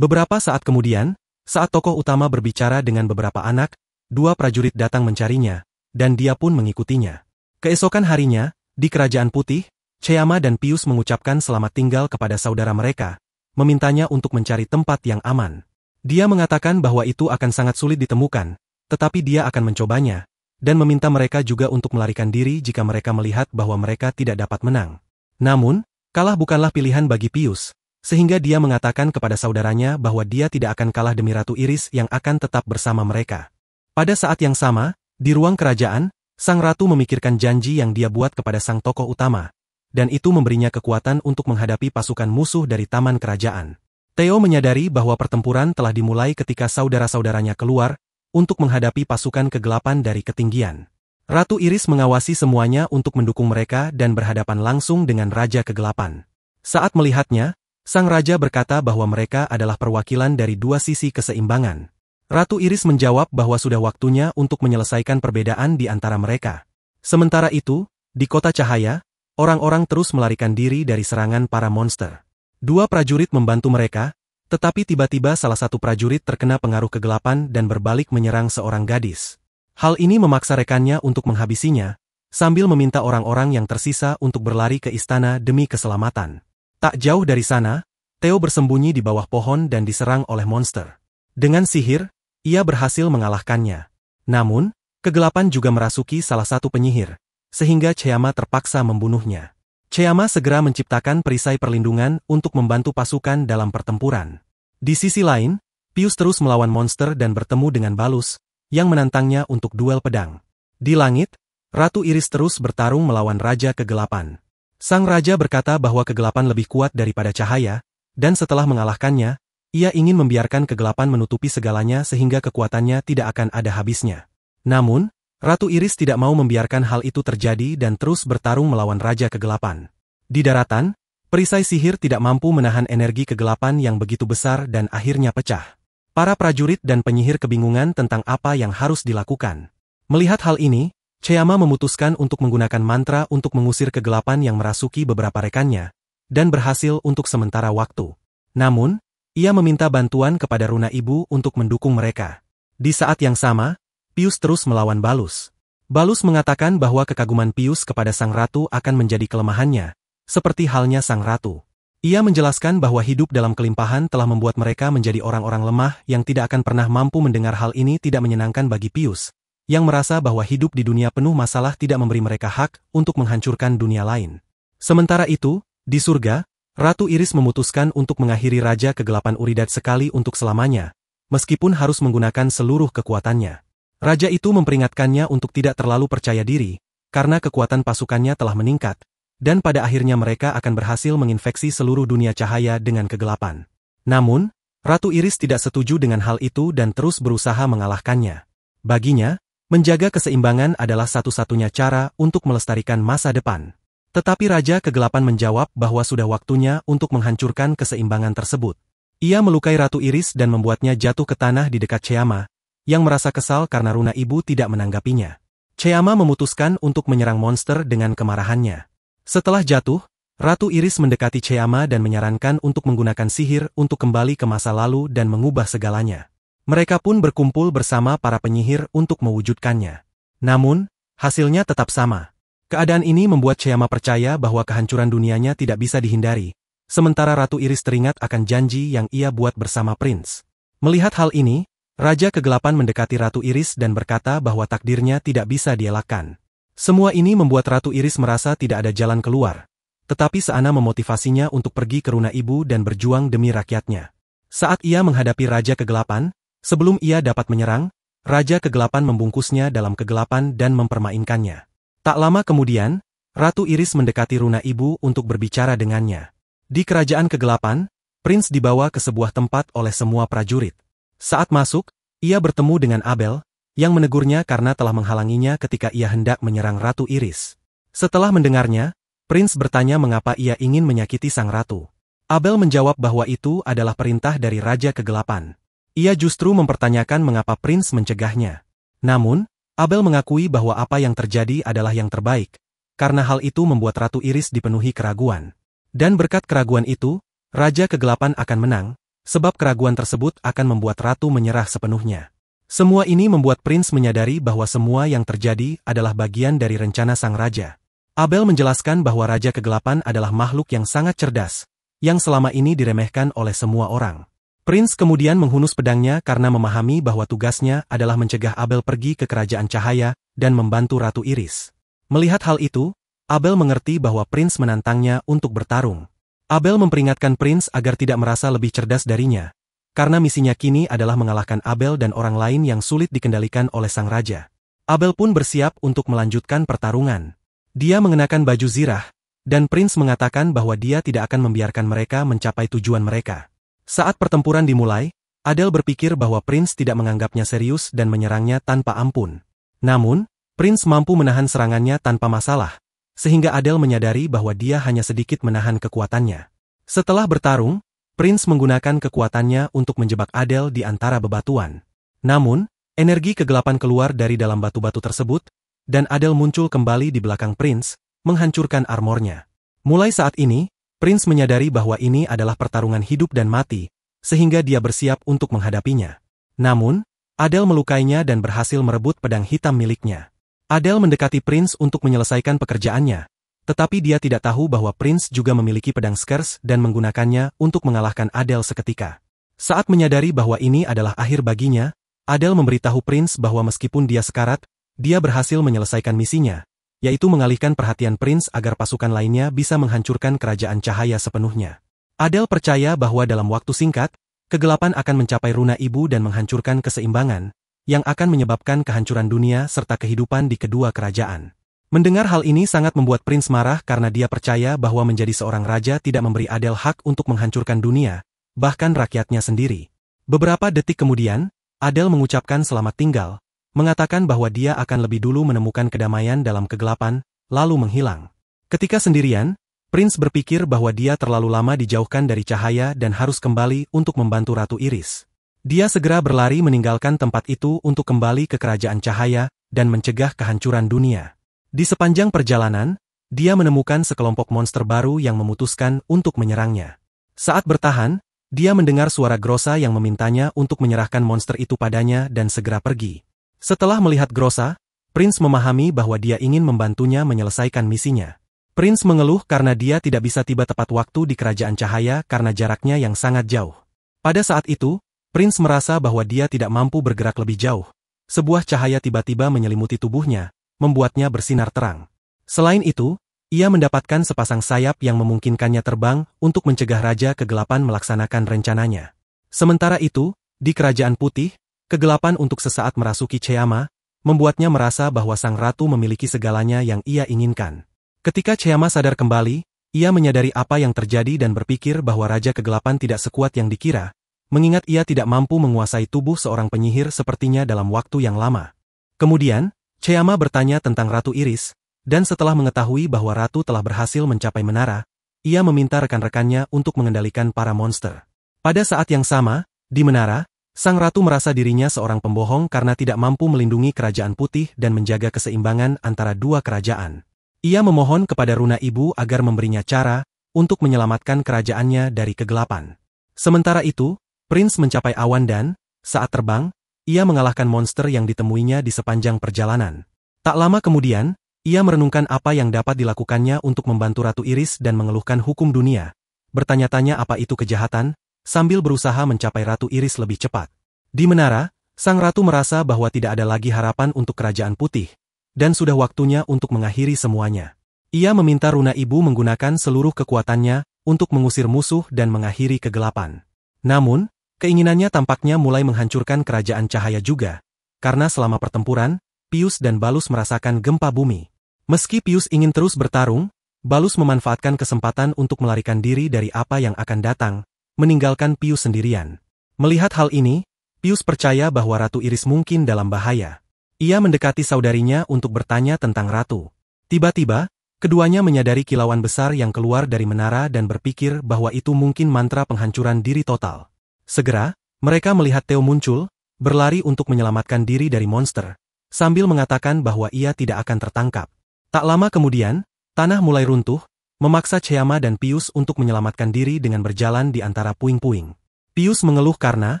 Beberapa saat kemudian, saat tokoh utama berbicara dengan beberapa anak, dua prajurit datang mencarinya, dan dia pun mengikutinya. Keesokan harinya, di Kerajaan Putih, Chayama dan Pius mengucapkan selamat tinggal kepada saudara mereka, memintanya untuk mencari tempat yang aman. Dia mengatakan bahwa itu akan sangat sulit ditemukan, tetapi dia akan mencobanya, dan meminta mereka juga untuk melarikan diri jika mereka melihat bahwa mereka tidak dapat menang. Namun, kalah bukanlah pilihan bagi Pius, sehingga dia mengatakan kepada saudaranya bahwa dia tidak akan kalah demi Ratu Iris yang akan tetap bersama mereka. Pada saat yang sama, di ruang kerajaan, sang ratu memikirkan janji yang dia buat kepada sang tokoh utama, dan itu memberinya kekuatan untuk menghadapi pasukan musuh dari taman kerajaan. Theo menyadari bahwa pertempuran telah dimulai ketika saudara-saudaranya keluar untuk menghadapi pasukan kegelapan dari ketinggian. Ratu Iris mengawasi semuanya untuk mendukung mereka dan berhadapan langsung dengan Raja Kegelapan. Saat melihatnya, sang raja berkata bahwa mereka adalah perwakilan dari dua sisi keseimbangan. Ratu Iris menjawab bahwa sudah waktunya untuk menyelesaikan perbedaan di antara mereka. Sementara itu, di Kota Cahaya, orang-orang terus melarikan diri dari serangan para monster. Dua prajurit membantu mereka, tetapi tiba-tiba salah satu prajurit terkena pengaruh kegelapan dan berbalik menyerang seorang gadis. Hal ini memaksa rekannya untuk menghabisinya, sambil meminta orang-orang yang tersisa untuk berlari ke istana demi keselamatan. Tak jauh dari sana, Theo bersembunyi di bawah pohon dan diserang oleh monster. Dengan sihir, ia berhasil mengalahkannya. Namun, kegelapan juga merasuki salah satu penyihir, sehingga Chayama terpaksa membunuhnya. Chayama segera menciptakan perisai perlindungan untuk membantu pasukan dalam pertempuran. Di sisi lain, Pius terus melawan monster dan bertemu dengan Balus, yang menantangnya untuk duel pedang. Di langit, Ratu Iris terus bertarung melawan Raja Kegelapan. Sang raja berkata bahwa kegelapan lebih kuat daripada cahaya, dan setelah mengalahkannya, ia ingin membiarkan kegelapan menutupi segalanya sehingga kekuatannya tidak akan ada habisnya. Namun, Ratu Iris tidak mau membiarkan hal itu terjadi dan terus bertarung melawan Raja Kegelapan. Di daratan, perisai sihir tidak mampu menahan energi kegelapan yang begitu besar dan akhirnya pecah. Para prajurit dan penyihir kebingungan tentang apa yang harus dilakukan. Melihat hal ini, Chayama memutuskan untuk menggunakan mantra untuk mengusir kegelapan yang merasuki beberapa rekannya, dan berhasil untuk sementara waktu. Namun, ia meminta bantuan kepada Runa Ibu untuk mendukung mereka. Di saat yang sama, Pius terus melawan Balus. Balus mengatakan bahwa kekaguman Pius kepada sang ratu akan menjadi kelemahannya, seperti halnya sang ratu. Ia menjelaskan bahwa hidup dalam kelimpahan telah membuat mereka menjadi orang-orang lemah yang tidak akan pernah mampu mendengar hal ini tidak menyenangkan bagi Pius, yang merasa bahwa hidup di dunia penuh masalah tidak memberi mereka hak untuk menghancurkan dunia lain. Sementara itu, di surga, Ratu Iris memutuskan untuk mengakhiri Raja Kegelapan Uridad sekali untuk selamanya, meskipun harus menggunakan seluruh kekuatannya. Raja itu memperingatkannya untuk tidak terlalu percaya diri, karena kekuatan pasukannya telah meningkat, dan pada akhirnya mereka akan berhasil menginfeksi seluruh dunia cahaya dengan kegelapan. Namun, Ratu Iris tidak setuju dengan hal itu dan terus berusaha mengalahkannya. Baginya, menjaga keseimbangan adalah satu-satunya cara untuk melestarikan masa depan. Tetapi Raja Kegelapan menjawab bahwa sudah waktunya untuk menghancurkan keseimbangan tersebut. Ia melukai Ratu Iris dan membuatnya jatuh ke tanah di dekat Chayama, yang merasa kesal karena Runa Ibu tidak menanggapinya. Chayama memutuskan untuk menyerang monster dengan kemarahannya. Setelah jatuh, Ratu Iris mendekati Chayama dan menyarankan untuk menggunakan sihir untuk kembali ke masa lalu dan mengubah segalanya. Mereka pun berkumpul bersama para penyihir untuk mewujudkannya. Namun, hasilnya tetap sama. Keadaan ini membuat Chayama percaya bahwa kehancuran dunianya tidak bisa dihindari, sementara Ratu Iris teringat akan janji yang ia buat bersama Prince. Melihat hal ini, Raja Kegelapan mendekati Ratu Iris dan berkata bahwa takdirnya tidak bisa dielakkan. Semua ini membuat Ratu Iris merasa tidak ada jalan keluar, tetapi Seana memotivasinya untuk pergi ke Runa Ibu dan berjuang demi rakyatnya. Saat ia menghadapi Raja Kegelapan, sebelum ia dapat menyerang, Raja Kegelapan membungkusnya dalam kegelapan dan mempermainkannya. Tak lama kemudian, Ratu Iris mendekati Runa Ibu untuk berbicara dengannya. Di Kerajaan Kegelapan, Prince dibawa ke sebuah tempat oleh semua prajurit. Saat masuk, ia bertemu dengan Abel, yang menegurnya karena telah menghalanginya ketika ia hendak menyerang Ratu Iris. Setelah mendengarnya, Prince bertanya mengapa ia ingin menyakiti sang ratu. Abel menjawab bahwa itu adalah perintah dari Raja Kegelapan. Ia justru mempertanyakan mengapa Prince mencegahnya. Namun, Abel mengakui bahwa apa yang terjadi adalah yang terbaik, karena hal itu membuat Ratu Iris dipenuhi keraguan. Dan berkat keraguan itu, Raja Kegelapan akan menang, sebab keraguan tersebut akan membuat Ratu menyerah sepenuhnya. Semua ini membuat Prince menyadari bahwa semua yang terjadi adalah bagian dari rencana sang raja. Abel menjelaskan bahwa Raja Kegelapan adalah makhluk yang sangat cerdas, yang selama ini diremehkan oleh semua orang. Prince kemudian menghunus pedangnya karena memahami bahwa tugasnya adalah mencegah Abel pergi ke Kerajaan Cahaya dan membantu Ratu Iris. Melihat hal itu, Abel mengerti bahwa Prince menantangnya untuk bertarung. Abel memperingatkan Prince agar tidak merasa lebih cerdas darinya, karena misinya kini adalah mengalahkan Abel dan orang lain yang sulit dikendalikan oleh sang raja. Abel pun bersiap untuk melanjutkan pertarungan. Dia mengenakan baju zirah, dan Prince mengatakan bahwa dia tidak akan membiarkan mereka mencapai tujuan mereka. Saat pertempuran dimulai, Adele berpikir bahwa Prince tidak menganggapnya serius dan menyerangnya tanpa ampun. Namun, Prince mampu menahan serangannya tanpa masalah, sehingga Adele menyadari bahwa dia hanya sedikit menahan kekuatannya. Setelah bertarung, Prince menggunakan kekuatannya untuk menjebak Adele di antara bebatuan. Namun, energi kegelapan keluar dari dalam batu-batu tersebut, dan Adele muncul kembali di belakang Prince, menghancurkan armornya. Mulai saat ini, Prince menyadari bahwa ini adalah pertarungan hidup dan mati, sehingga dia bersiap untuk menghadapinya. Namun, Adele melukainya dan berhasil merebut pedang hitam miliknya. Adele mendekati Prince untuk menyelesaikan pekerjaannya, tetapi dia tidak tahu bahwa Prince juga memiliki pedang Skers dan menggunakannya untuk mengalahkan Adele seketika. Saat menyadari bahwa ini adalah akhir baginya, Adele memberitahu Prince bahwa meskipun dia sekarat, dia berhasil menyelesaikan misinya, yaitu mengalihkan perhatian Prince agar pasukan lainnya bisa menghancurkan Kerajaan Cahaya sepenuhnya. Adele percaya bahwa dalam waktu singkat, kegelapan akan mencapai Runa Ibu dan menghancurkan keseimbangan, yang akan menyebabkan kehancuran dunia serta kehidupan di kedua kerajaan. Mendengar hal ini sangat membuat Prince marah karena dia percaya bahwa menjadi seorang raja tidak memberi Adele hak untuk menghancurkan dunia, bahkan rakyatnya sendiri. Beberapa detik kemudian, Adele mengucapkan selamat tinggal, mengatakan bahwa dia akan lebih dulu menemukan kedamaian dalam kegelapan, lalu menghilang. Ketika sendirian, Prince berpikir bahwa dia terlalu lama dijauhkan dari cahaya dan harus kembali untuk membantu Ratu Iris. Dia segera berlari meninggalkan tempat itu untuk kembali ke Kerajaan Cahaya dan mencegah kehancuran dunia. Di sepanjang perjalanan, dia menemukan sekelompok monster baru yang memutuskan untuk menyerangnya. Saat bertahan, dia mendengar suara Grossa yang memintanya untuk menyerahkan monster itu padanya dan segera pergi. Setelah melihat Grossa, Prince memahami bahwa dia ingin membantunya menyelesaikan misinya. Prince mengeluh karena dia tidak bisa tiba tepat waktu di Kerajaan Cahaya karena jaraknya yang sangat jauh. Pada saat itu, Prince merasa bahwa dia tidak mampu bergerak lebih jauh. Sebuah cahaya tiba-tiba menyelimuti tubuhnya, membuatnya bersinar terang. Selain itu, ia mendapatkan sepasang sayap yang memungkinkannya terbang untuk mencegah Raja Kegelapan melaksanakan rencananya. Sementara itu, di Kerajaan Putih, kegelapan untuk sesaat merasuki Cheyama, membuatnya merasa bahwa sang ratu memiliki segalanya yang ia inginkan. Ketika Cheyama sadar kembali, ia menyadari apa yang terjadi dan berpikir bahwa Raja Kegelapan tidak sekuat yang dikira, mengingat ia tidak mampu menguasai tubuh seorang penyihir sepertinya dalam waktu yang lama. Kemudian, Cheyama bertanya tentang Ratu Iris, dan setelah mengetahui bahwa Ratu telah berhasil mencapai menara, ia meminta rekan-rekannya untuk mengendalikan para monster. Pada saat yang sama, di menara, sang ratu merasa dirinya seorang pembohong karena tidak mampu melindungi Kerajaan Putih dan menjaga keseimbangan antara dua kerajaan. Ia memohon kepada Runa Ibu agar memberinya cara untuk menyelamatkan kerajaannya dari kegelapan. Sementara itu, Prince mencapai awan dan, saat terbang, ia mengalahkan monster yang ditemuinya di sepanjang perjalanan. Tak lama kemudian, ia merenungkan apa yang dapat dilakukannya untuk membantu Ratu Iris dan mengeluhkan hukum dunia. Bertanya-tanya apa itu kejahatan, sambil berusaha mencapai Ratu Iris lebih cepat. Di menara, sang ratu merasa bahwa tidak ada lagi harapan untuk Kerajaan Putih, dan sudah waktunya untuk mengakhiri semuanya. Ia meminta Runa Ibu menggunakan seluruh kekuatannya untuk mengusir musuh dan mengakhiri kegelapan. Namun, keinginannya tampaknya mulai menghancurkan Kerajaan Cahaya juga, karena selama pertempuran, Pius dan Balus merasakan gempa bumi. Meski Pius ingin terus bertarung, Balus memanfaatkan kesempatan untuk melarikan diri dari apa yang akan datang, meninggalkan Pius sendirian. Melihat hal ini, Pius percaya bahwa Ratu Iris mungkin dalam bahaya. Ia mendekati saudarinya untuk bertanya tentang Ratu. Tiba-tiba, Keduanya menyadari kilauan besar yang keluar dari menara dan berpikir bahwa itu mungkin mantra penghancuran diri total. Segera, mereka melihat Theo muncul, berlari untuk menyelamatkan diri dari monster, sambil mengatakan bahwa ia tidak akan tertangkap. Tak lama kemudian, tanah mulai runtuh, memaksa Cheyama dan Pius untuk menyelamatkan diri dengan berjalan di antara puing-puing. Pius mengeluh karena,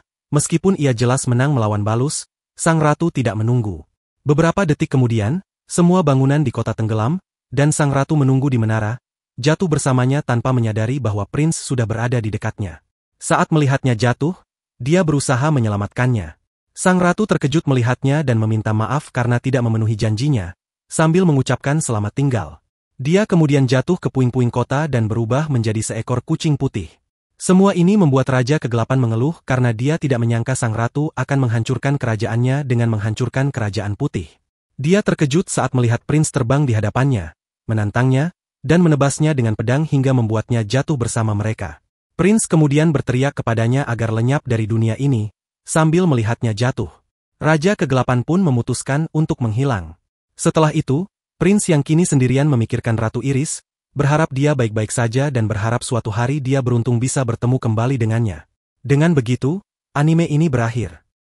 meskipun ia jelas menang melawan Balus, sang ratu tidak menunggu. Beberapa detik kemudian, semua bangunan di kota tenggelam, dan sang ratu menunggu di menara, jatuh bersamanya tanpa menyadari bahwa Prince sudah berada di dekatnya. Saat melihatnya jatuh, dia berusaha menyelamatkannya. Sang ratu terkejut melihatnya dan meminta maaf karena tidak memenuhi janjinya, sambil mengucapkan selamat tinggal. Dia kemudian jatuh ke puing-puing kota dan berubah menjadi seekor kucing putih. Semua ini membuat Raja Kegelapan mengeluh karena dia tidak menyangka sang ratu akan menghancurkan kerajaannya dengan menghancurkan kerajaan putih. Dia terkejut saat melihat Prince terbang di hadapannya, menantangnya, dan menebasnya dengan pedang hingga membuatnya jatuh bersama mereka. Prince kemudian berteriak kepadanya agar lenyap dari dunia ini, sambil melihatnya jatuh. Raja Kegelapan pun memutuskan untuk menghilang. Setelah itu, Prince yang kini sendirian memikirkan Ratu Iris, berharap dia baik-baik saja dan berharap suatu hari dia beruntung bisa bertemu kembali dengannya. Dengan begitu, anime ini berakhir.